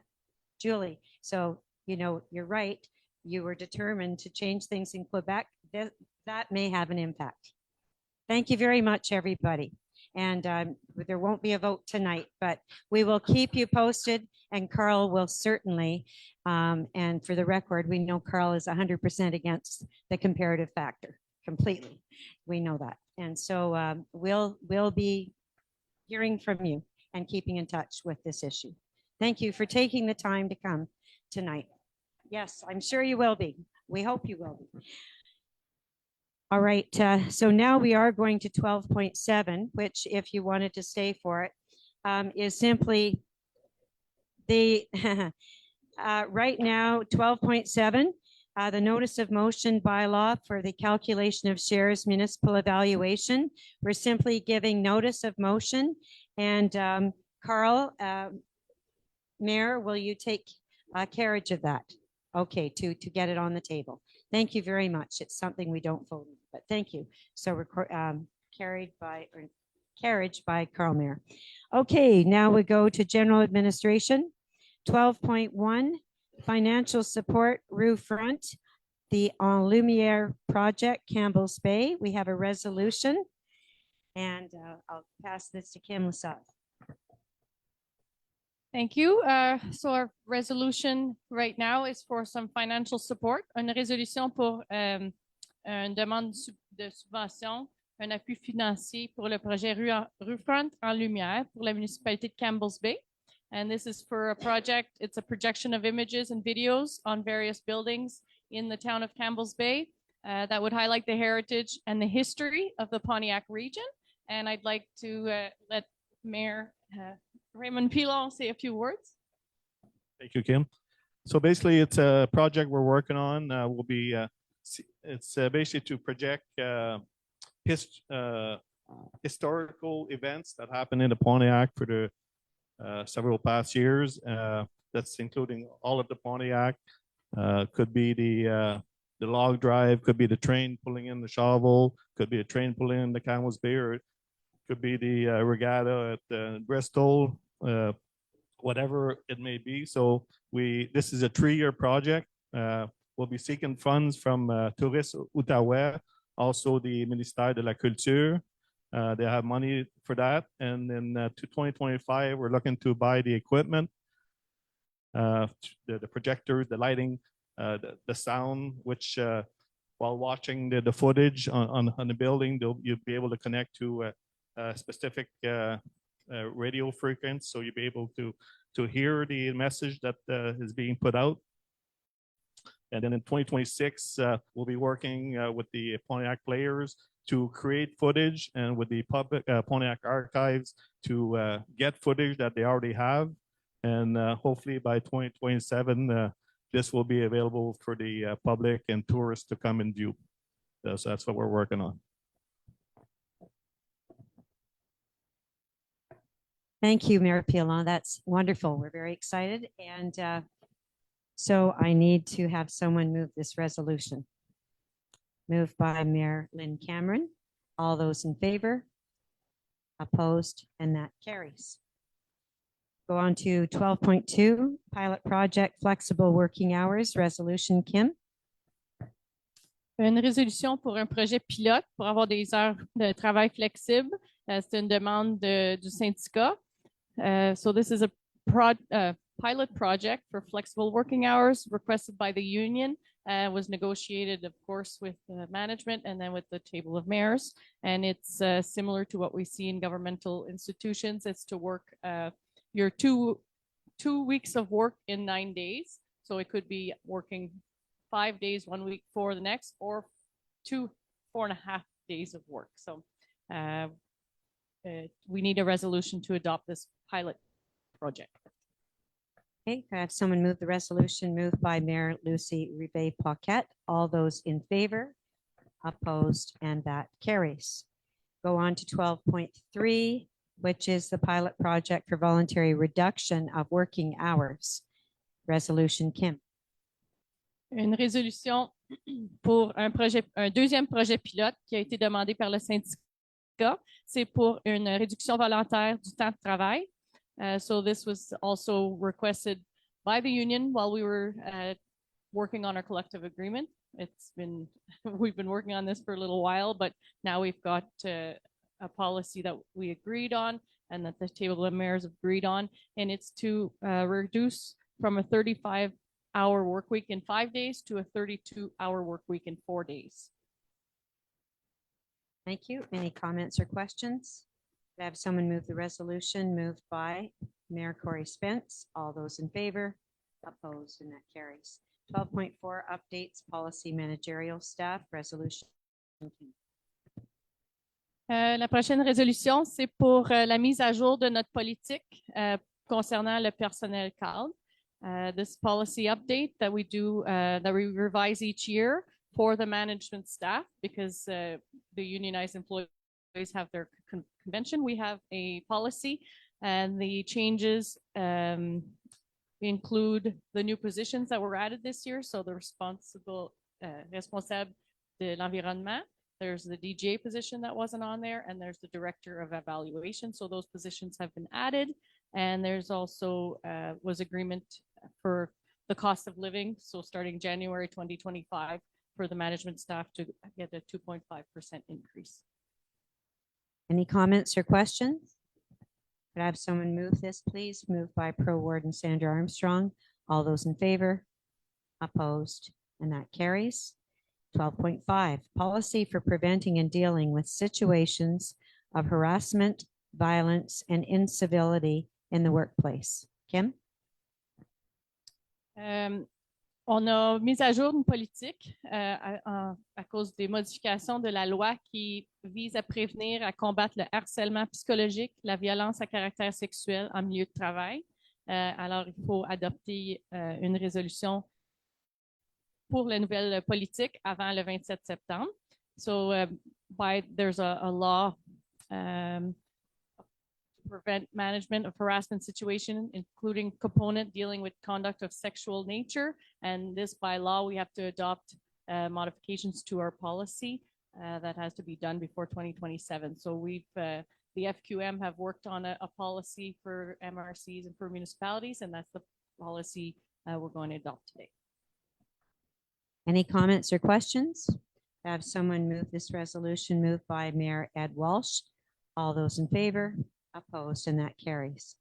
Julie. So, you're right. You were determined to change things in Quebec. That may have an impact. Thank you very much, everybody. And there won't be a vote tonight, but we will keep you posted, and Carl will certainly, and for the record, we know Carl is 100% against the comparative factor, completely. We know that. And so we'll be hearing from you and keeping in touch with this issue. Thank you for taking the time to come tonight. Yes, I'm sure you will be. We hope you will be. All right, so now we are going to 12.7, which, if you wanted to stay for it, is simply the, right now, 12.7, the notice of motion bylaw for the calculation of shares municipal evaluation. We're simply giving notice of motion. And Carl, Mayor, will you take carriage of that? Okay, to get it on the table. Thank you very much. It's something we don't vote on, but thank you. So we're carriage by Carl Mayer. Okay, now we go to general administration. 12.1, financial support roof front, the En Lumiere project, Campbell's Bay. We have a resolution, and I'll pass this to Kim Lassalle. Thank you. So our resolution right now is for some financial support. Une résolution pour une demande de subvention, un appui financier pour le projet rue front en lumière pour la municipalité de Campbell's Bay. And this is for a project. It's a projection of images and videos on various buildings in the town of Campbell's Bay that would highlight the heritage and the history of the Pontiac region. And I'd like to let Mayor Raymond Pilon say a few words. Thank you, Kim. So basically, it's a project we're working on. It's basically to project historical events that happened in the Pontiac for the several past years. That's including all of the Pontiac. Could be the log drive, could be the train pulling in the shovel, could be a train pulling in the Campbell's Bay, or it could be the regatta at Bristol, whatever it may be. So this is a 3-year project. We'll be seeking funds from Tourisme Outaouais, also the Ministère de la Culture. They have money for that. And then to 2025, we're looking to buy the equipment, the projectors, the lighting, the sound, which while watching the footage on the building, you'll be able to connect to a specific radio frequency. So you'll be able to hear the message that is being put out. And then in 2026, we'll be working with the Pontiac players to create footage, and with the public Pontiac archives to get footage that they already have. And hopefully by 2027, this will be available for the public and tourists to come and view. So that's what we're working on. Thank you, Mayor Pilon. That's wonderful. We're very excited. And so I need to have someone move this resolution. Moved by Mayor Lynn Cameron. All those in favor? Opposed? And that carries. Go on to 12.2, pilot project flexible working hours, resolution. Kim? Une résolution pour un projet pilote pour avoir des heures de travail flexibles. C'est une demande du syndicat. So this is a pilot project for flexible working hours requested by the union. Was negotiated, of course, with management and then with the table of mayors. And it's similar to what we see in governmental institutions. It's to work your two weeks of work in 9 days. So it could be working 5 days, 1 week for the next, or 4.5 days of work. So we need a resolution to adopt this pilot project. Okay, can I have someone move the resolution? Moved by Mayor Lucy Rivet-Paquette. All those in favor? Opposed? And that carries. Go on to 12.3, which is the pilot project for voluntary reduction of working hours. Resolution. Kim? Une résolution pour un deuxième projet pilote qui a été demandé par le syndicat. C'est pour une réduction volontaire du temps de travail. So this was also requested by the union while we were working on our collective agreement. We've been working on this for a little while, but now we've got a policy that we agreed on and that the table of mayors agreed on, and it's to reduce from a 35-hour work week in 5 days to a 32-hour work week in 4 days. Thank you. Any comments or questions? Could I have someone move the resolution? Moved by Mayor Corey Spence. All those in favor? Opposed? And that carries. 12.4, updates policy managerial staff resolution. La prochaine résolution, c'est pour la mise à jour de notre politique concernant le personnel cadre. This policy update that we do, that we revise each year for the management staff, because the unionized employees have their convention. We have a policy, and the changes include the new positions that were added this year. So the responsable responsable de l'environnement, there's the DJ position that wasn't on there, and there's the director of evaluation. So those positions have been added, and there's also was agreement for the cost of living. So starting January 2025 for the management staff to get a 2.5% increase. Any comments or questions? Could I have someone move this, please? Moved by Pro Warden Sandra Armstrong. All those in favor? Opposed? And that carries. 12.5, policy for preventing and dealing with situations of harassment, violence, and incivility in the workplace. Kim? On a mis à jour une politique à cause des modifications de la loi qui vise à prévenir, à combattre le harcèlement psychologique, la violence à caractère sexuel en milieu de travail. Alors, il faut adopter une résolution pour la nouvelle politique avant le 27 septembre. So there's a law to prevent management of harassment situation, including component dealing with conduct of sexual nature. And this by law, we have to adopt modifications to our policy that has to be done before 2027. So we've the FQM have worked on a policy for MRCs and for municipalities, and that's the policy we're going to adopt today. Any comments or questions? Have someone move this resolution, moved by Mayor Ed Walsh. All those in favor, opposed, and that carries.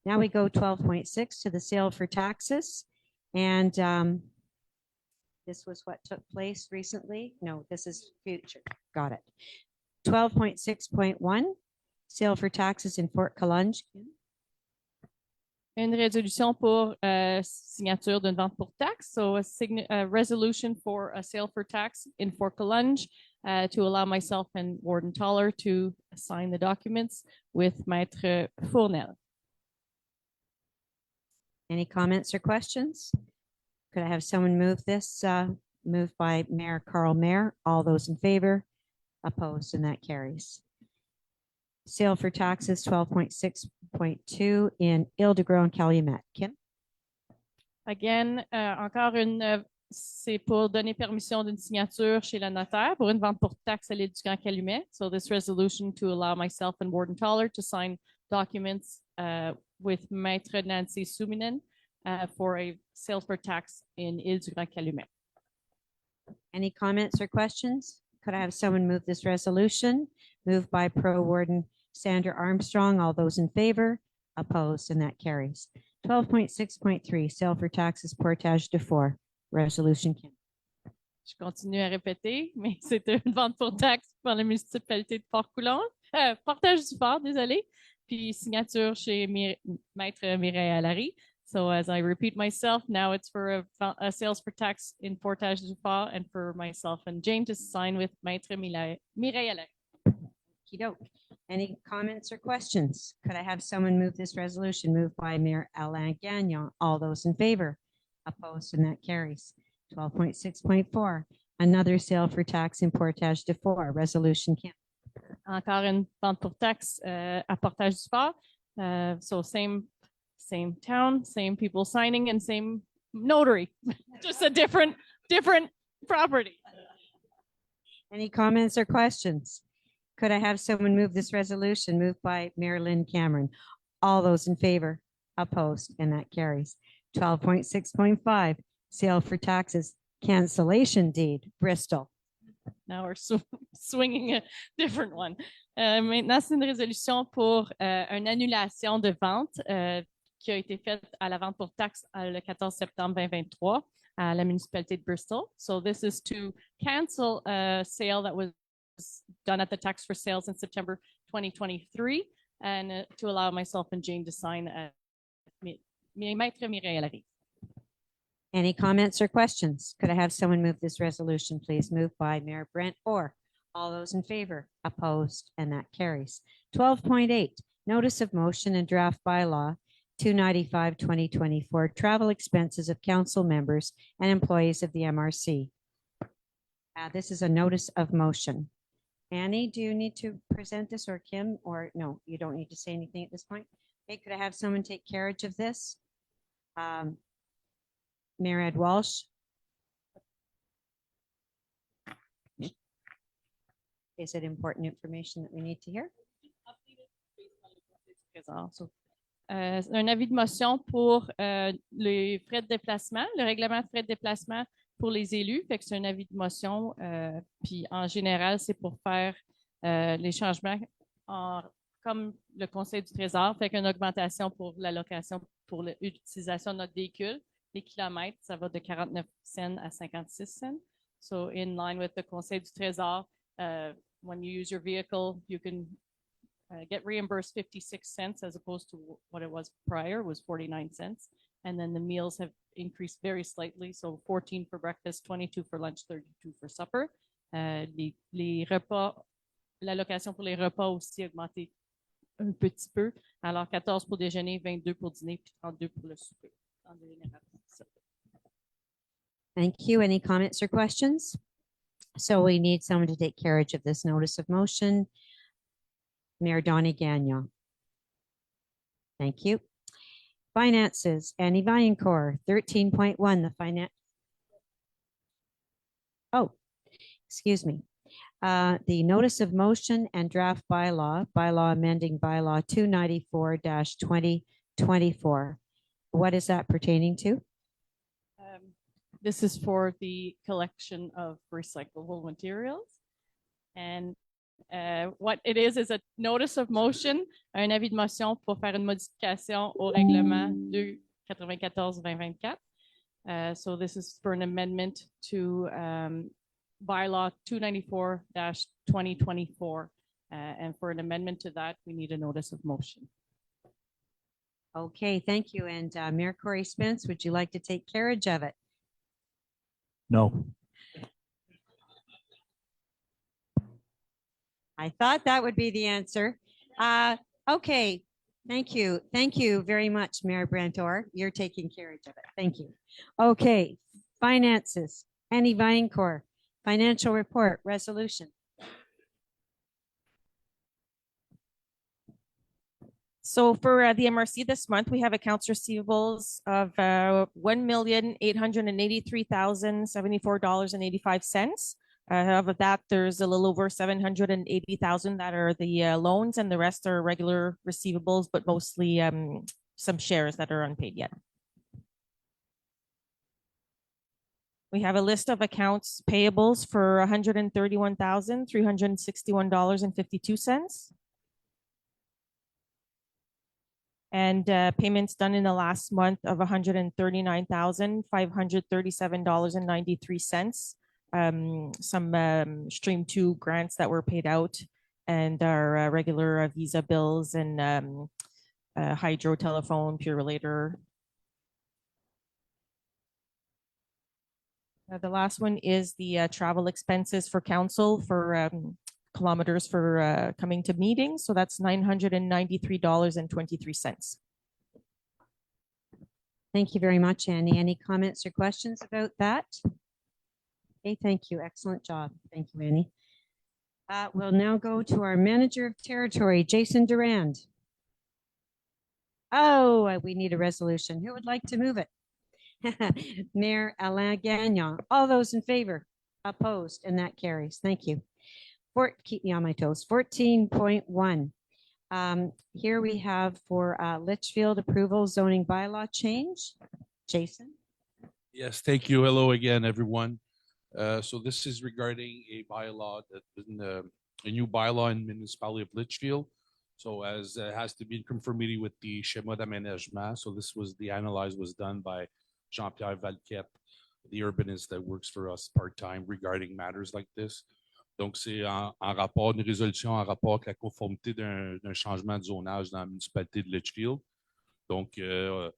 Now we go 12.6 to the sale for taxes. And this was what took place recently. No, this is future. Got it. 12.6.1, sale for taxes in Fort Collonges. Une résolution pour signature d'une vente pour taxe. So a resolution for a sale for tax in Fort Collonges to allow myself and Warden Toller to sign the documents with Maître Fournel. Any comments or questions? Could I have someone move this? Moved by Mayor Carl Mayer. All those in favor? Opposed, and that carries. Sale for taxes 12.6.2 in Ile-de-Gros and Calumet. Kim? Again, encore c'est pour donner permission d'une signature chez la notaire pour une vente pour taxe à l'île du Grand Calumet. So this resolution to allow myself and Warden Toller to sign documents with Maître Nancy Suminen for a sale for tax in Île du Grand Calumet. Any comments or questions? Could I have someone move this resolution? Moved by Pro Warden Sandra Armstrong. All those in favor? Opposed, and that carries. 12.6.3, sale for taxes Portage de Fort. Resolution Kim. Je continue à répéter, mais c'est une vente pour taxe pour la municipalité de Fort-Collonges. Portage du Fort, désolé. Puis signature chez Maître Mireille Allary. So as I repeat myself, now it's for a sales for tax in Portage du Fort and for myself and Jane to sign with Maître Mireille Allary. Okey-doke. Any comments or questions? Could I have someone move this resolution? Moved by Mayor Alain Gagnon. All those in favor? Opposed, and that carries. 12.6.4, another sale for tax in Portage de Fort. Resolution Kim. Encore une vente pour taxe à Portage du Fort. So same town, same people signing, and same notary. Just a different property. Any comments or questions? Could I have someone move this resolution? Moved by Mayor Lynn Cameron. All those in favor? Opposed, and that carries. 12.6.5, sale for taxes, cancellation deed, Bristol. Now we're swinging a different one. Maintenant, c'est une résolution pour une annulation de vente qui a été faite à la vente pour taxe le 14 septembre 2023 à la municipalité de Bristol. So this is to cancel a sale that was done at the tax for sales in September 2023 and to allow myself and Jane to sign Maître Mireille Allary. Any comments or questions? Could I have someone move this resolution, please? Moved by Mayor Brent Orr. All those in favor? Opposed, and that carries. 12.8, notice of motion and draft bylaw 295-2024, travel expenses of council members and employees of the MRC. This is a notice of motion. Annie, do you need to present this, or Kim, or no, you don't need to say anything at this point? Okay, could I have someone take carriage of this? Mayor Ed Walsh. Is it important information that we need to hear? Un avis de motion pour les frais de déplacement, le règlement de frais de déplacement pour les élus. Fait que c'est un avis de motion. Puis en général, c'est pour faire les changements comme le Conseil du Trésor, fait qu'une augmentation pour l'allocation pour l'utilisation de notre véhicule. Les kilomètres, ça va de 49 cents à 56 cents. So in line with the Conseil du Trésor, when you use your vehicle, you can get reimbursed 56 cents as opposed to what it was prior, was 49 cents. And then the meals have increased very slightly. So 14 for breakfast, 22 for lunch, 32 for supper. Les repas, l'allocation pour les repas aussi a augmenté un petit peu. Alors 14 pour déjeuner, 22 pour dîner, puis 32 pour le souper. Thank you. Any comments or questions? So we need someone to take carriage of this notice of motion. Mayor Donnie Gagnon. Thank you. Finances, Annie Vaillancourt, 13.1, the finance. Oh, excuse me. The notice of motion and draft bylaw amending bylaw 294-2024. What is that pertaining to? This is for the collection of recyclable materials. And what it is a notice of motion, un avis de motion pour faire une modification au règlement 294-2024. So this is for an amendment to bylaw 294-2024. And for an amendment to that, we need a notice of motion. Okay, thank you. And Mayor Corey Spence, would you like to take carriage of it? No. I thought that would be the answer. Okay, thank you. Thank you very much, Mayor Brantor. You're taking carriage of it. Thank you. Okay, finances. Annie Vinecourt, financial report, resolution. So for the MRC this month, we have accounts receivables of $1,883,074.85. Of that, there's a little over 780,000 that are the loans, and the rest are regular receivables, but mostly some shares that are unpaid yet. We have a list of accounts payables for $131,361.52. And payments done in the last month of $139,537.93. Some Stream 2 grants that were paid out, and our regular Visa bills and Hydro Telephone, Pure Relator. The last one is the travel expenses for council for kilometers for coming to meetings. So that's $993.23. Thank you very much, Annie. Any comments or questions about that? Okay, thank you. Excellent job. Thank you, Annie. We'll now go to our manager of territory, Jason Durand. Oh, we need a resolution. Who would like to move it? Mayor Alain Gagnon. All those in favor? Opposed? And that carries. Thank you. Keep me on my toes. 14.1. Here we have for Litchfield approval zoning bylaw change. Jason? Yes, thank you. Hello again, everyone. So this is regarding a bylaw that a new bylaw in municipality of Litchfield. So as has to be in conformity with the schéma d'aménagement. So this was the analyze was done by Jean-Pierre Valquette, the urbanist that works for us part-time regarding matters like this. Donc, c'est en rapport, une résolution en rapport avec la conformité d'un changement de zonage dans la municipalité de Litchfield. Donc, M.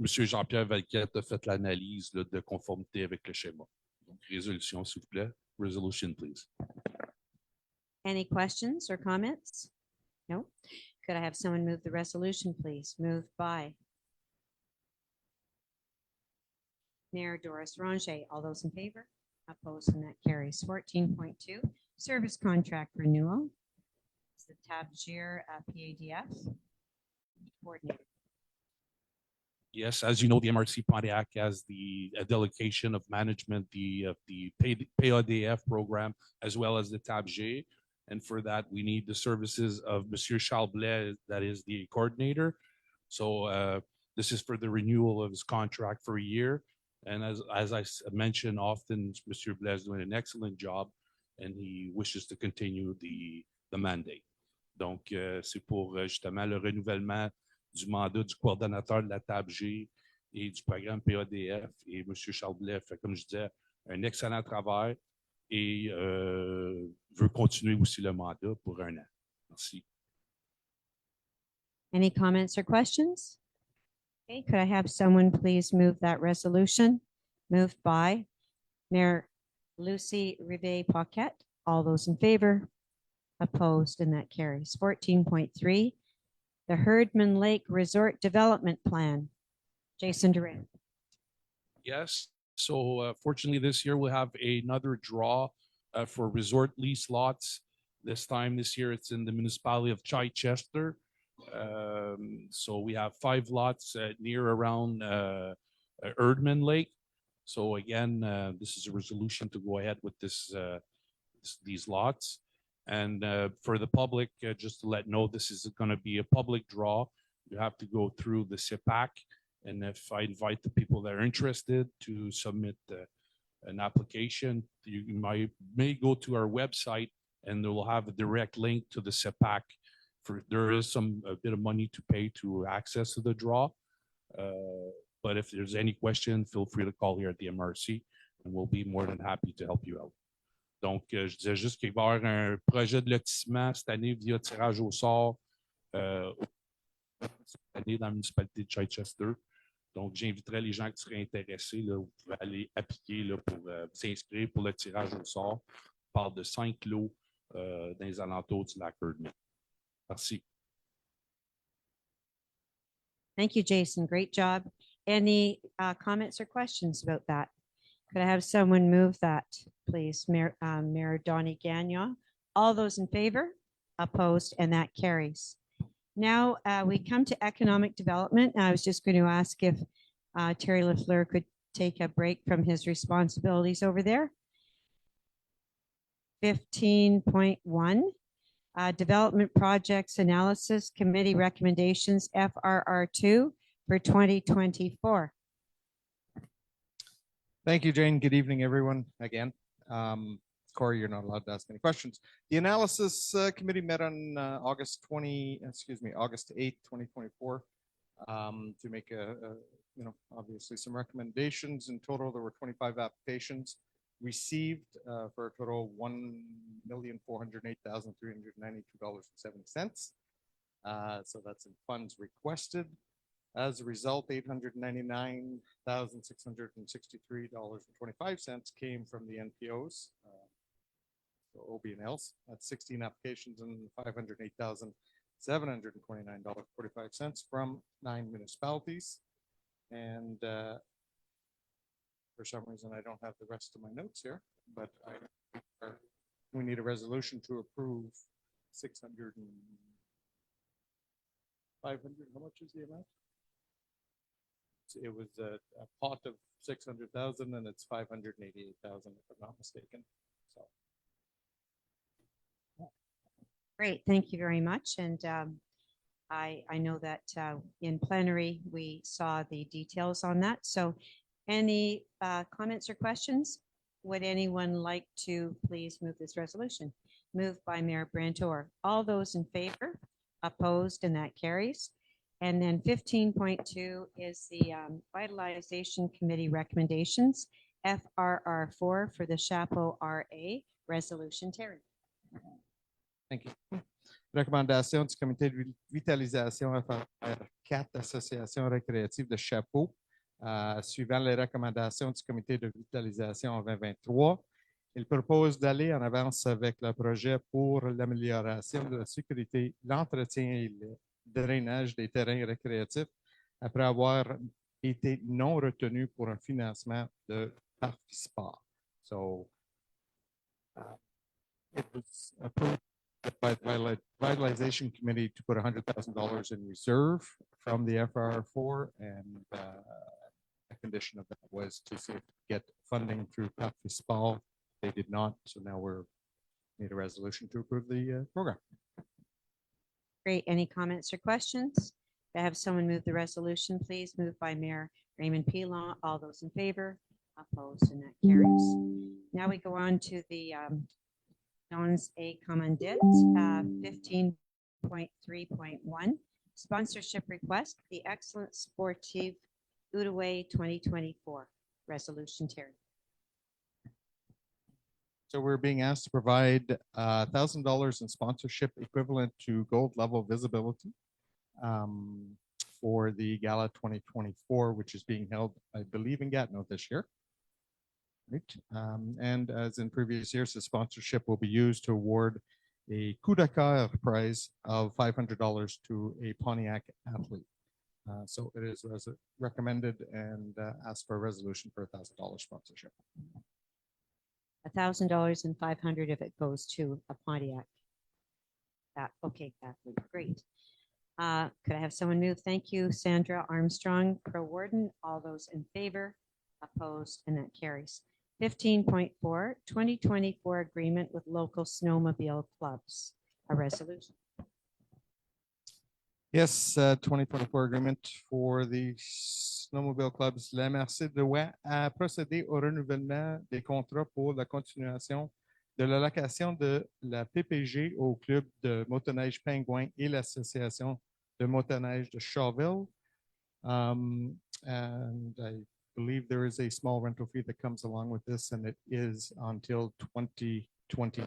Jean-Pierre Valquette a fait l'analyse de conformité avec le schéma. Donc, résolution, s'il vous plaît. Resolution, please. Any questions or comments? No? Could I have someone move the resolution, please? Moved by Mayor Doris Ranger. All those in favor? Opposed, and that carries. 14.2, service contract renewal. It's the Tabgir PADF coordinator. Yes, as you know, the MRC Pontiac has the delegation of management, the PADF program, as well as the Tabgir. And for that, we need the services of Monsieur Charles Blais, that is the coordinator. So this is for the renewal of his contract for a year. And as I mentioned often, Monsieur Blais is doing an excellent job, and he wishes to continue the mandate. Donc, c'est pour justement le renouvellement du mandat du coordonnateur de la Tabgir et du programme PADF. Et Monsieur Charles Blais fait, comme je disais, un excellent travail et veut continuer aussi le mandat pour un an. Merci. Any comments or questions? Okay, could I have someone please move that resolution? Moved by Mayor Lucy Rivet-Paquette. All those in favor? Opposed, and that carries. 14.3, the Herdman Lake Resort Development Plan. Jason Durand. Yes, so fortunately this year we'll have another draw for resort lease lots. This time this year it's in the municipality of Chichester. So we have 5 lots near around Erdman Lake. So again, this is a resolution to go ahead with this these lots. And for the public, just to let know, this is going to be a public draw. You have to go through the CEPAC. And if I invite the people that are interested to submit an application, you may go to our website and they will have a direct link to the CEPAC. There is a bit of money to pay to access to the draw. But if there's any question, feel free to call here at the MRC and we'll be more than happy to help you out. Donc, je disais juste qu'il va y avoir un projet de lotissement cette année via tirage au sort cette année dans la municipalité de Chichester. Donc, j'inviterais les gens qui seraient intéressés, là, vous pouvez aller appliquer là, pour vous inscrire pour le tirage au sort. On parle de 5 lots dans les alentours du lac Réunion. Merci. Thank you, Jason. Great job. Any comments or questions about that? Could I have someone move that, please? Mayor Donnie Gagnon. All those in favor? Opposed? And that carries. Now we come to economic development. I was just going to ask if Terry Lafleur could take a break from his responsibilities over there. 15.1, Development Projects Analysis Committee Recommendations, FRR2 for 2024. Thank you, Jane. Good evening, everyone. Again, Corey, you're not allowed to ask any questions. The analysis committee met on August 8th, 2024, to make obviously some recommendations. In total, there were 25 applications received for a total of $1,408,392.70. So that's in funds requested. As a result, $899,663.25 came from the NPOs, so OB&Ls. That's 16 applications and $508,729.45 from 9 municipalities. And for some reason, I don't have the rest of my notes here, but we need a resolution to approve 600 and 500. How much is the amount? It was a pot of 600,000 and it's 588,000 if I'm not mistaken. So. Great, thank you very much. And I know that in plenary, we saw the details on that. So any comments or questions? Would anyone like to please move this resolution? Moved by Mayor Brantor. All those in favor? Opposed? And that carries. And then 15.2 is the Vitalization Committee recommendations, FRR4 for the Chapeau RA resolution. Terry. Thank you. Recommandation du comité de vitalisation à faire 4 associations récréatives de chapeau. Suivant les recommandations du comité de vitalisation en 2023, il propose d'aller en avance avec le projet pour l'amélioration de la sécurité, l'entretien et le drainage des terrains récréatifs après avoir été non retenu pour un financement de participants. So, it was approved by the Vitalization Committee to put $100,000 in reserve from the FR4, and a condition of that was to see if we get funding through participants. They did not, so now we're need a resolution to approve the program. Great. Any comments or questions? I have someone move the resolution, please. Moved by Mayor Raymond Pilon. All those in favor? Opposed? And that carries. Now we go on to the Dons A Commandit, 15.3.1, sponsorship request, the Excellent Sportive Outaouais 2024 resolution. Terry. So we're being asked to provide $1,000 in sponsorship equivalent to gold level visibility for the Gala 2024, which is being held, I believe, in Gatineau this year. Right. And as in previous years, the sponsorship will be used to award a coup de cœur prize of $500 to a Pontiac athlete. So it is recommended and asked for a resolution for $1,000 sponsorship. $1,000 and $500 if it goes to a Pontiac. Okay, athlete. Great. Could I have someone move? Thank you, Sandra Armstrong, Pro Warden. All those in favor? Opposed? And that carries. 15.4, 2024 agreement with local snowmobile clubs, a resolution. Yes, 2024 agreement for the snowmobile clubs. La MRC doit procéder au renouvellement des contrats pour la continuation de l'allocation de la PPG au club de motoneige Pingouin et l'association de motoneige de Shawville. And I believe there is a small rental fee that comes along with this, and it is until 2020.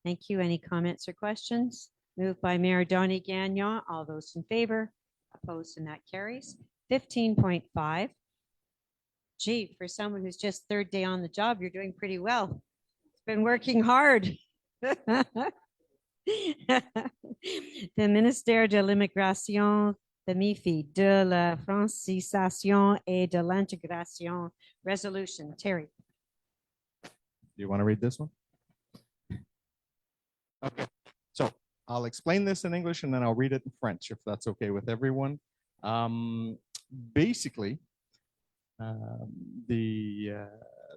Thank you. Any comments or questions? Moved by Mayor Donny Gagnon. All those in favor? Opposed, and that carries. 15.5. Gee, for someone who's just third day on the job, you're doing pretty well. It's been working hard. The ministère de l'immigration, the MIFI, de la francisation et de l'intégration resolution. Terry. Do you want to read this one? Okay, so I'll explain this in English and then I'll read it in French if that's okay with everyone. Basically, the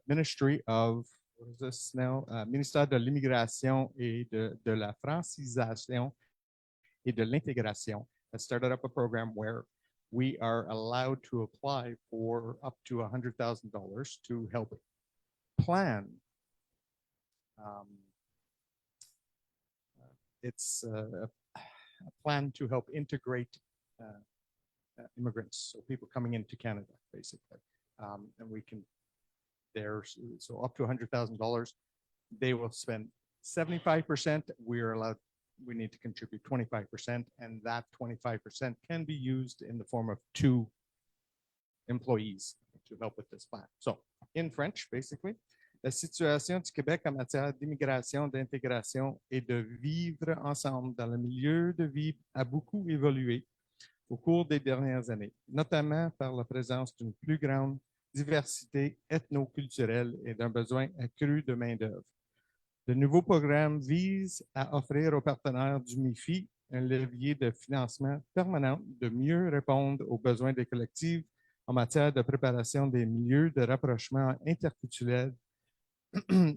Ministry of, what is this now? Ministère de l'immigration et de la francisation et de l'intégration has started up a program where we are allowed to apply for up to $100,000 to help plan. It's a plan to help integrate immigrants, so people coming into Canada, basically. And we can, so up to $100,000, they will spend 75%. We're allowed, we need to contribute 25%, and that 25% can be used in the form of 2 employees to help with this plan. So in French, basically, la situation du Québec en matière d'immigration, d'intégration et de vivre ensemble dans le milieu de vie a beaucoup évolué au cours des dernières années, notamment par la présence d'une plus grande diversité ethno-culturelle et d'un besoin accru de main-d'œuvre. Le nouveau programme vise à offrir aux partenaires du MIFI un levier de financement permanent de mieux répondre aux besoins des collectifs en matière de préparation des milieux de rapprochement interculturel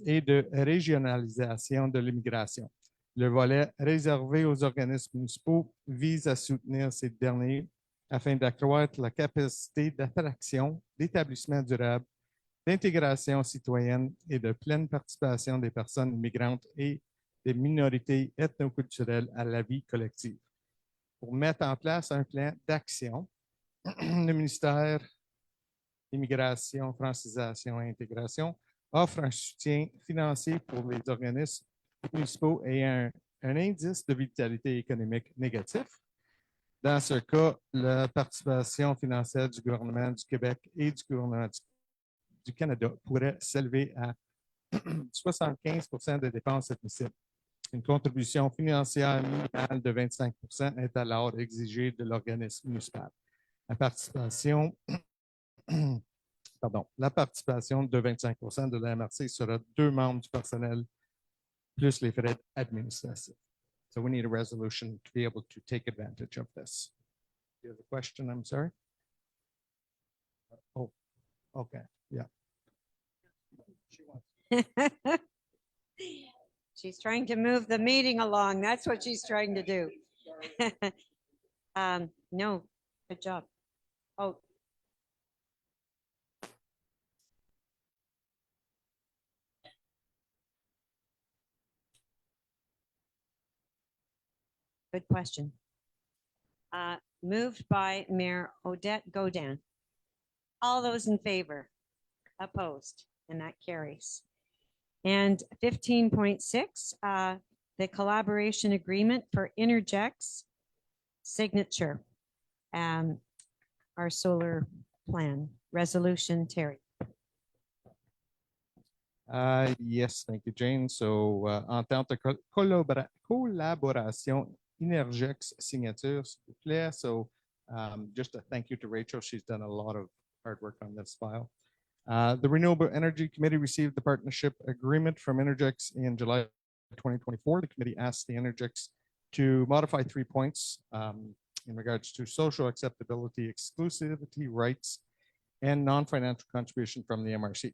et de régionalisation de l'immigration. Le volet réservé aux organismes municipaux vise à soutenir ces derniers afin d'accroître la capacité d'attraction, d'établissement durable, d'intégration citoyenne et de pleine participation des personnes immigrantes et des minorités ethnoculturelles à la vie collective. Pour mettre en place un plan d'action, le ministère Immigration, Francisation et Intégration offre un soutien financier pour les organismes municipaux ayant un indice de vitalité économique négatif. Dans ce cas, la participation financière du gouvernement du Québec et du gouvernement du Canada pourrait s'élever à 75% des dépenses admissibles. Une contribution financière minimale de 25% est alors exigée de l'organisme municipal. La participation de 25% de la MRC sera 2 membres du personnel plus les frais administratifs. So we need a resolution to be able to take advantage of this. Do you have a question? I'm sorry. Oh, okay, yeah. She's trying to move the meeting along. That's what she's trying to do. No, good job. Oh. Good question. Moved by Mayor Odette Godin. All those in favor? Opposed? And that carries. And 15.6, the collaboration agreement for Interject's signature, our solar plan resolution. Terry. Yes, thank you, Jane. So, entente de collaboration Interject's signature, s'il vous plaît. So, just a thank you to Rachel. She's done a lot of hard work on this file. The Renewable Energy Committee received the partnership agreement from Interjects in July 2024. The committee asked the Interjects to modify 3 points in regards to social acceptability, exclusivity rights, and non-financial contribution from the MRC.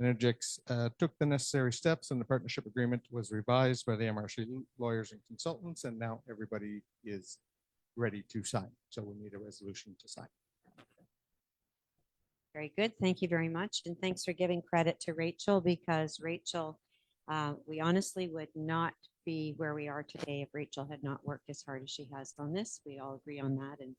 Energex took the necessary steps and the partnership agreement was revised by the MRC lawyers and consultants, and now everybody is ready to sign. So we need a resolution to sign. Very good. Thank you very much. And thanks for giving credit to Rachel, because Rachel, we honestly would not be where we are today if Rachel had not worked as hard as she has on this. We all agree on that. And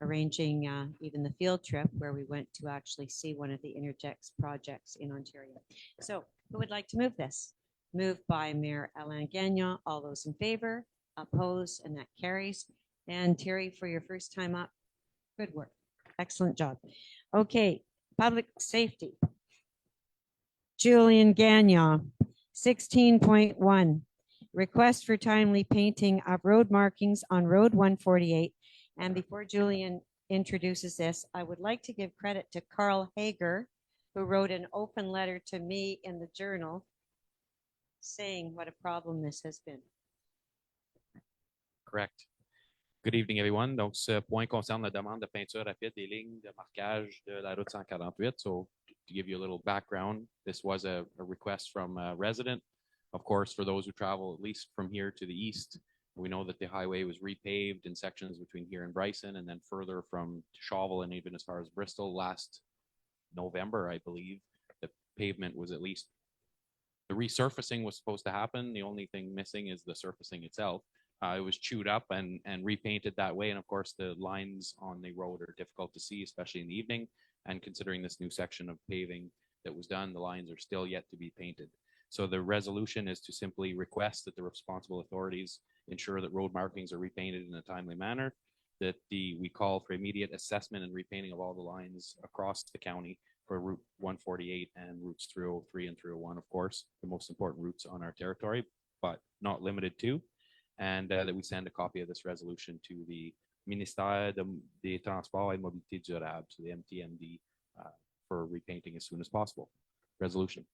arranging even the field trip where we went to actually see one of the Energex projects in Ontario. So who would like to move this? Moved by Mayor Alain Gagnon. All those in favor, opposed, and that carries. And Terry, for your first time up, good work. Excellent job. Okay, public safety. Julian Gagnon, 16.1. Request for timely painting of road markings on Road 148. And before Julian introduces this, I would like to give credit to Carl Hager, who wrote an open letter to me in the Journal saying what a problem this has been. Correct. Good evening, everyone. Donc, ce point concerne la demande de peinture rapide des lignes de marquage de la route 148. So, to give you a little background, this was a request from a resident. Of course, for those who travel at least from here to the east, we know that the highway was repaved in sections between here and Bryson, and then further from Chauvel and even as far as Bristol last November, I believe. The pavement was at least, the resurfacing was supposed to happen. The only thing missing is the surfacing itself. It was chewed up and repainted that way. And of course, the lines on the road are difficult to see, especially in the evening. And considering this new section of paving that was done, the lines are still yet to be painted. So the resolution is to simply request that the responsible authorities ensure that road markings are repainted in a timely manner, that we call for immediate assessment and repainting of all the lines across the county for Route 148 and routes 303 and 301, of course, the most important routes on our territory, but not limited to, and that we send a copy of this resolution to the Ministère des Transports et Mobilité Durable, to the MTMD, for repainting as soon as possible. Resolution.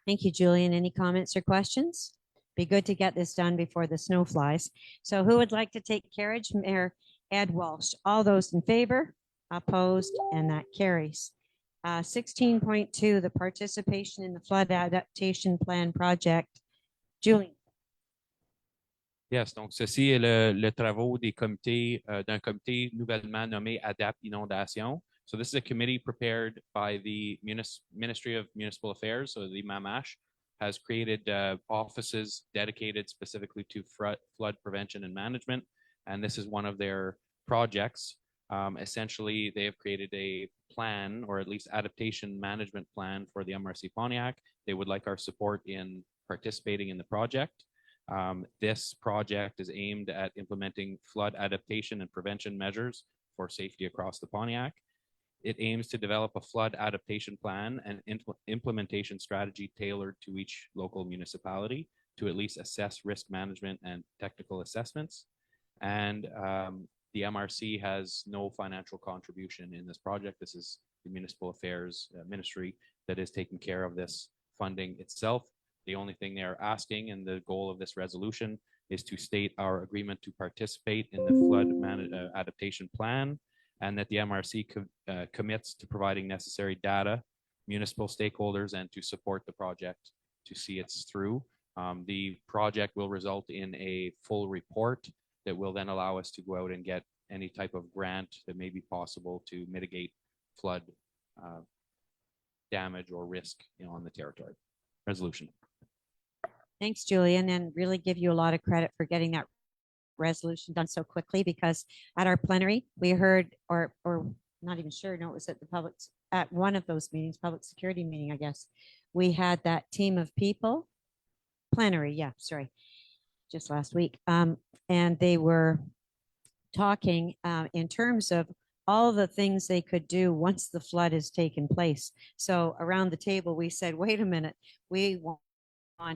Thank you, Julian. Any comments or questions? Be good to get this done before the snow flies. So who would like to take carriage? Mayor Ed Walsh. All those in favor, opposed, and that carries. 16.2, the participation in the flood adaptation plan project. Julian. Yes, donc ceci est le travaux des comités, d'un comité nouvellement nommé Adapt Inondation. So this is a committee prepared by the Ministry of Municipal Affairs, so the MAMASH, has created offices dedicated specifically to flood prevention and management. And this is one of their projects. Essentially, they have created a plan, or at least adaptation management plan for the MRC Pontiac. They would like our support in participating in the project. This project is aimed at implementing flood adaptation and prevention measures for safety across the Pontiac. It aims to develop a flood adaptation plan and implementation strategy tailored to each local municipality to at least assess risk management and technical assessments. And the MRC has no financial contribution in this project. This is the Municipal Affairs Ministry that is taking care of this funding itself. The only thing they are asking, and the goal of this resolution, is to state our agreement to participate in the flood adaptation plan, and that the MRC commits to providing necessary data, municipal stakeholders, and to support the project to see it through. The project will result in a full report that will then allow us to go out and get any type of grant that may be possible to mitigate flood damage or risk on the territory. Resolution. Thanks, Julian, and really give you a lot of credit for getting that resolution done so quickly, because at our plenary, we heard, or not even sure, no, it was at one of those meetings, public security meeting, I guess, we had that team of people, plenary, yeah, sorry, just last week, and they were talking in terms of all the things they could do once the flood has taken place. So around the table, we said, wait a minute, we want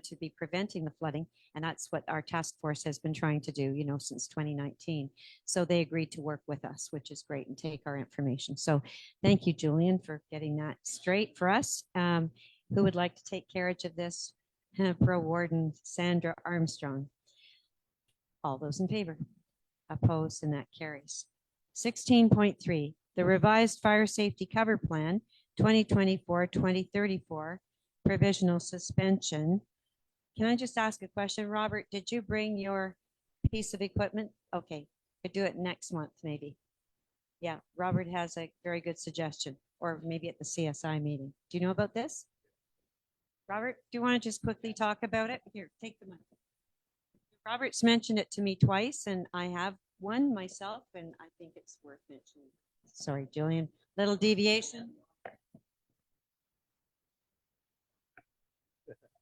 to be preventing the flooding, and that's what our task force has been trying to do, since 2019. So they agreed to work with us, which is great, and take our information. So thank you, Julian, for getting that straight for us. Who would like to take carriage of this? Pro Warden Sandra Armstrong. All those in favor, opposed, and that carries. 16.3, the revised fire safety cover plan 2024-2034 provisional suspension. Can I just ask a question? Robert, did you bring your piece of equipment? Okay, could do it next month, maybe. Yeah, Robert has a very good suggestion, or maybe at the CSI meeting. Do you know about this? Robert, do you want to just quickly talk about it? Here, take the mic. Robert's mentioned it to me twice, and I have one myself, and I think it's worth mentioning. Sorry, Jillian, little deviation.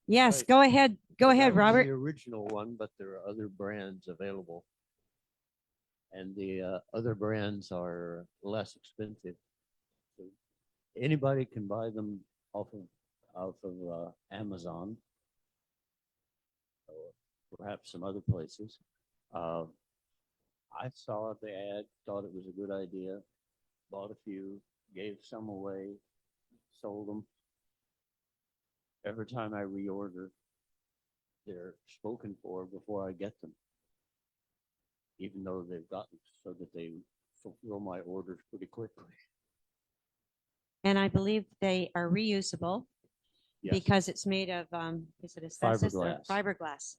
Yes, Right. go ahead. Go That ahead, was Robert. The original one, but there are other brands available. And the other brands are less expensive. So anybody can buy them off of Amazon or perhaps some other places. I saw the ad, thought it was a good idea, bought a few, gave some away, sold them. Every time I reorder, they're spoken for before I get them, even though they've gotten so that they fulfill my orders pretty quickly. And I believe they are reusable Yes. because it's made of, is it asbestos? Fiberglass. Fiberglass.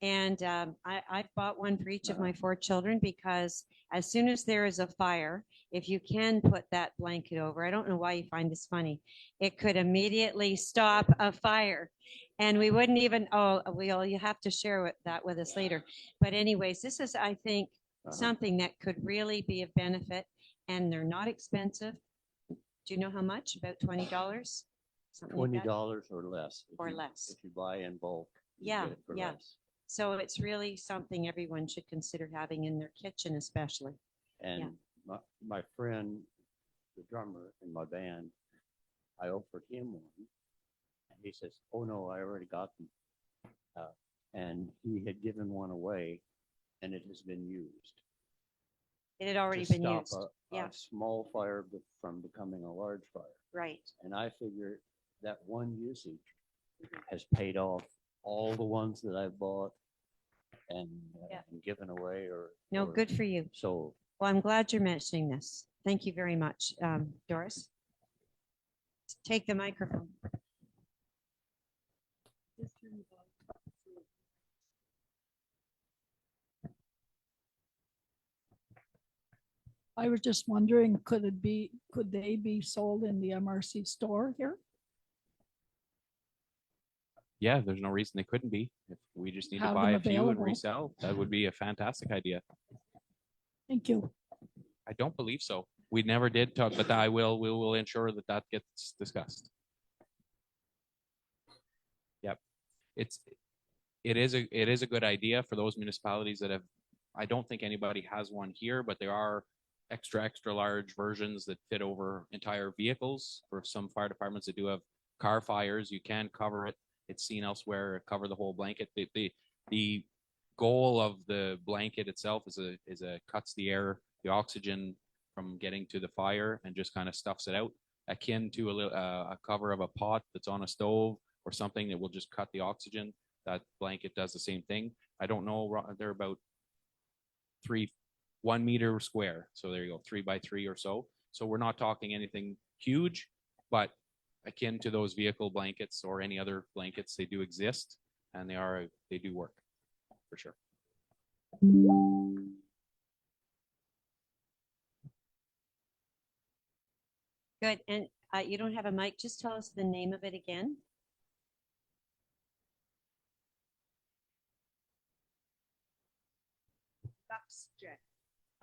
And I've bought one for each of my 4 children because as soon as there is a fire, if you can put that blanket over, I don't know why you find this funny, it could immediately stop a fire. And we wouldn't even, you have to share that with us later. But anyways, this is, I think, something that could really be of benefit, and they're not expensive. Do you know how much? About $20? Something like that? $20 or less. Or less. If you buy in bulk. you Yeah, get it for yeah. less. So it's really something everyone should consider having in their kitchen, especially. And my friend, the drummer in my band, I offered him one. And he says, "Oh no, I already got them." And he had given one away, and it has been used. It had already to been stop used. a small fire from becoming a large fire. Right. And I figure that one usage has paid off all the ones that I've bought and given away or No, good for you. sold. Well, I'm glad you're mentioning this. Thank you very much. Doris? Take the microphone. I was just wondering, could they be sold in the MRC store here? Yeah, there's no reason they couldn't be. If we just need to Have buy a them few and available. resell, that would be a fantastic idea. Thank you. I don't believe so. We never did talk, but we will ensure that that gets discussed. Yep. It is a good idea for those municipalities that have, I don't think anybody has one here, but there are extra large versions that fit over entire vehicles. For some fire departments that do have car fires, you can cover it. It's seen elsewhere, cover the whole blanket. The goal of the blanket itself is cuts the air, the oxygen from getting to the fire and just kind of stuffs it out, akin to a cover of a pot that's on a stove or something that will just cut the oxygen. That blanket does the same thing. I don't know, they're about 1 meter square. So there you go, 3 by 3 or so. So we're not talking anything huge, but akin to those vehicle blankets or any other blankets, they do exist and they do work for sure. Good. And you don't have a mic. Just tell us the name of it again.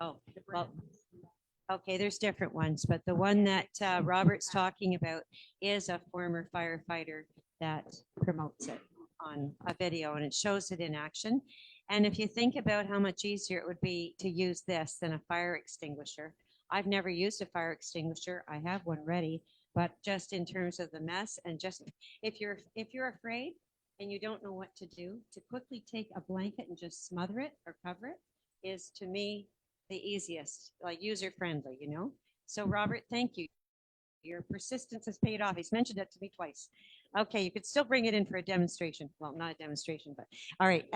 Oh, well, okay, there's different ones, but the one that Robert's talking about is a former firefighter that promotes it on a video, and it shows it in action. And if you think about how much easier it would be to use this than a fire extinguisher, I've never used a fire extinguisher. I have one ready, but just in terms of the mess and just if you're afraid and you don't know what to do, to quickly take a blanket and just smother it or cover it is, to me, the easiest, like user-friendly, you know? So Robert, thank you. Your persistence has paid off. He's mentioned it to me twice. Okay, you could still bring it in for a demonstration. Well, not a demonstration, but all right.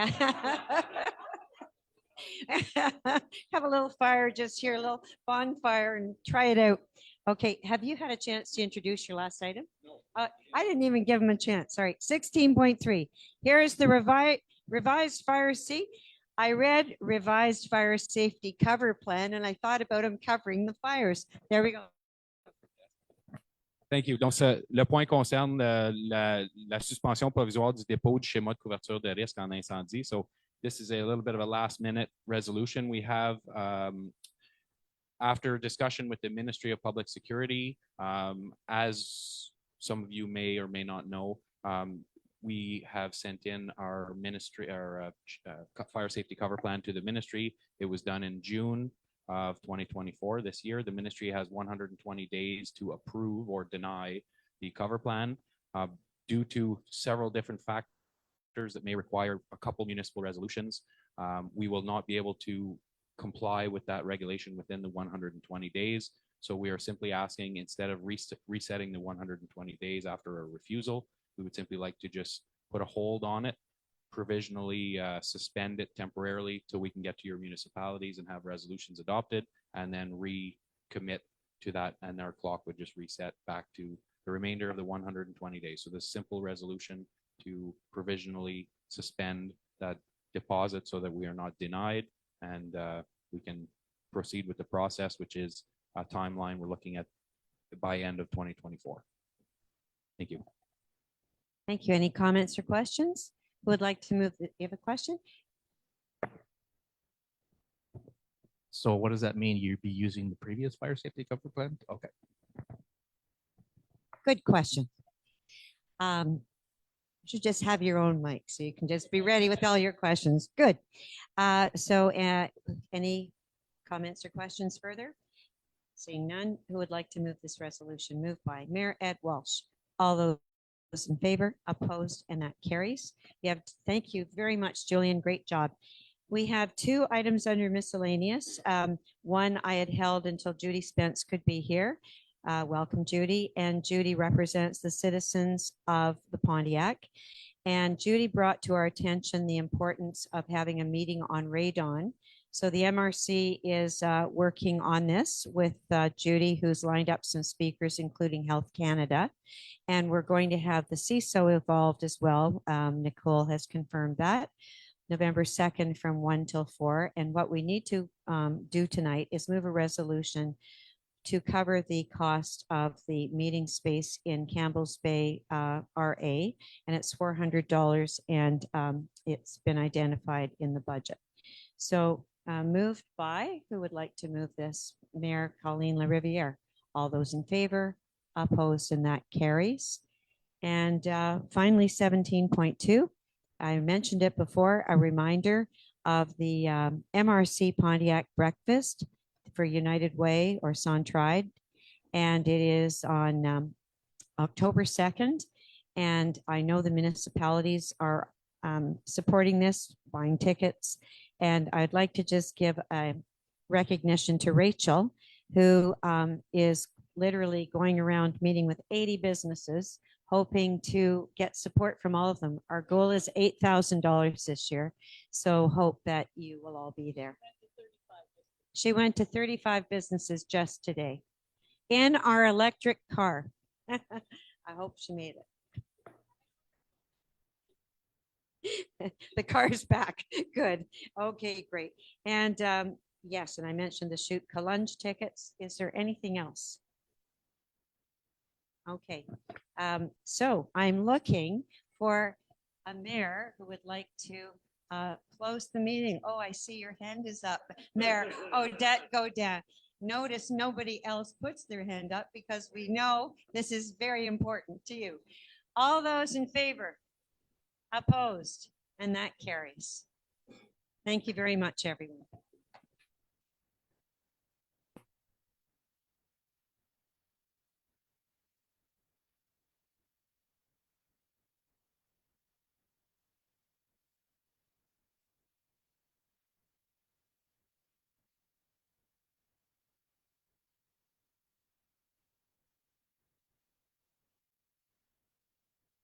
Have a little fire just here, a little bonfire and try it out. Okay, have you had a chance to introduce your last item? No. I didn't even give him a chance. Sorry. 16.3. Here is the revised fire seat. I read revised fire safety cover plan and I thought about him covering the fires. There we go. Thank you. Donc, le point concerne la suspension provisoire du dépôt du schéma de couverture de risque en incendie. So this is a little bit of a last minute resolution. We have, after discussion with the Ministry of Public Security, as some of you may or may not know, we have sent in our ministry, our fire safety cover plan to the ministry. It was done in June of 2024 this year. The ministry has 120 days to approve or deny the cover plan. Due to several different factors that may require a couple municipal resolutions, we will not be able to comply with that regulation within the 120 days. So we are simply asking, instead of resetting the 120 days after a refusal, we would simply like to just put a hold on it, provisionally suspend it temporarily till we can get to your municipalities and have resolutions adopted, and then recommit to that, and our clock would just reset back to the remainder of the 120 days. So this simple resolution to provisionally suspend that deposit so that we are not denied, and we can proceed with the process, which is a timeline we're looking at by end of 2024. Thank you. Thank you. Any comments or questions? Who would like to move? You have a question? So what does that mean? You'd be using the previous fire safety cover plan? Okay. Good question. You should just have your own mic so you can just be ready with all your questions. Good. Any comments or questions further? Seeing none, who would like to move this resolution? Moved by Mayor Ed Walsh. All those in favor, opposed, and that carries. Thank you very much, Julian. Great job. We have two items under miscellaneous. One I had held until Judy Spence could be here. Welcome, Judy. And Judy represents the citizens of the Pontiac. And Judy brought to our attention the importance of having a meeting on radon. So the MRC is working on this with Judy, who's lined up some speakers, including Health Canada. And we're going to have the CISO involved as well. Nicole has confirmed that. November 2nd from 1 till 4. And what we need to do tonight is move a resolution to cover the cost of the meeting space in Campbell's Bay RA. And it's $400, and it's been identified in the budget. So moved by, who would like to move this? Mayor Colleen LaRiviere. All those in favor, opposed, and that carries. And finally, 17.2. I mentioned it before, a reminder of the MRC Pontiac breakfast for United Way or Centraide. And it is on October 2nd. And I know the municipalities are supporting this, buying tickets. And I'd like to just give a recognition to Rachel, who is literally going around meeting with 80 businesses, hoping to get support from all of them. Our goal is $8,000 this year. So hope that you will all be there. She went to 35 businesses just today in our electric car. I hope she made it. The car's back. Good. Okay, great. And yes, and I mentioned the Shoot Kalunge tickets. Is there anything else? Okay. So I'm looking for a mayor who would like to close the meeting. Oh, I see your hand is up. Mayor, go down. Notice nobody else puts their hand up because we know this is very important to you. All those in favor? Opposed? And that carries. Thank you very much, everyone.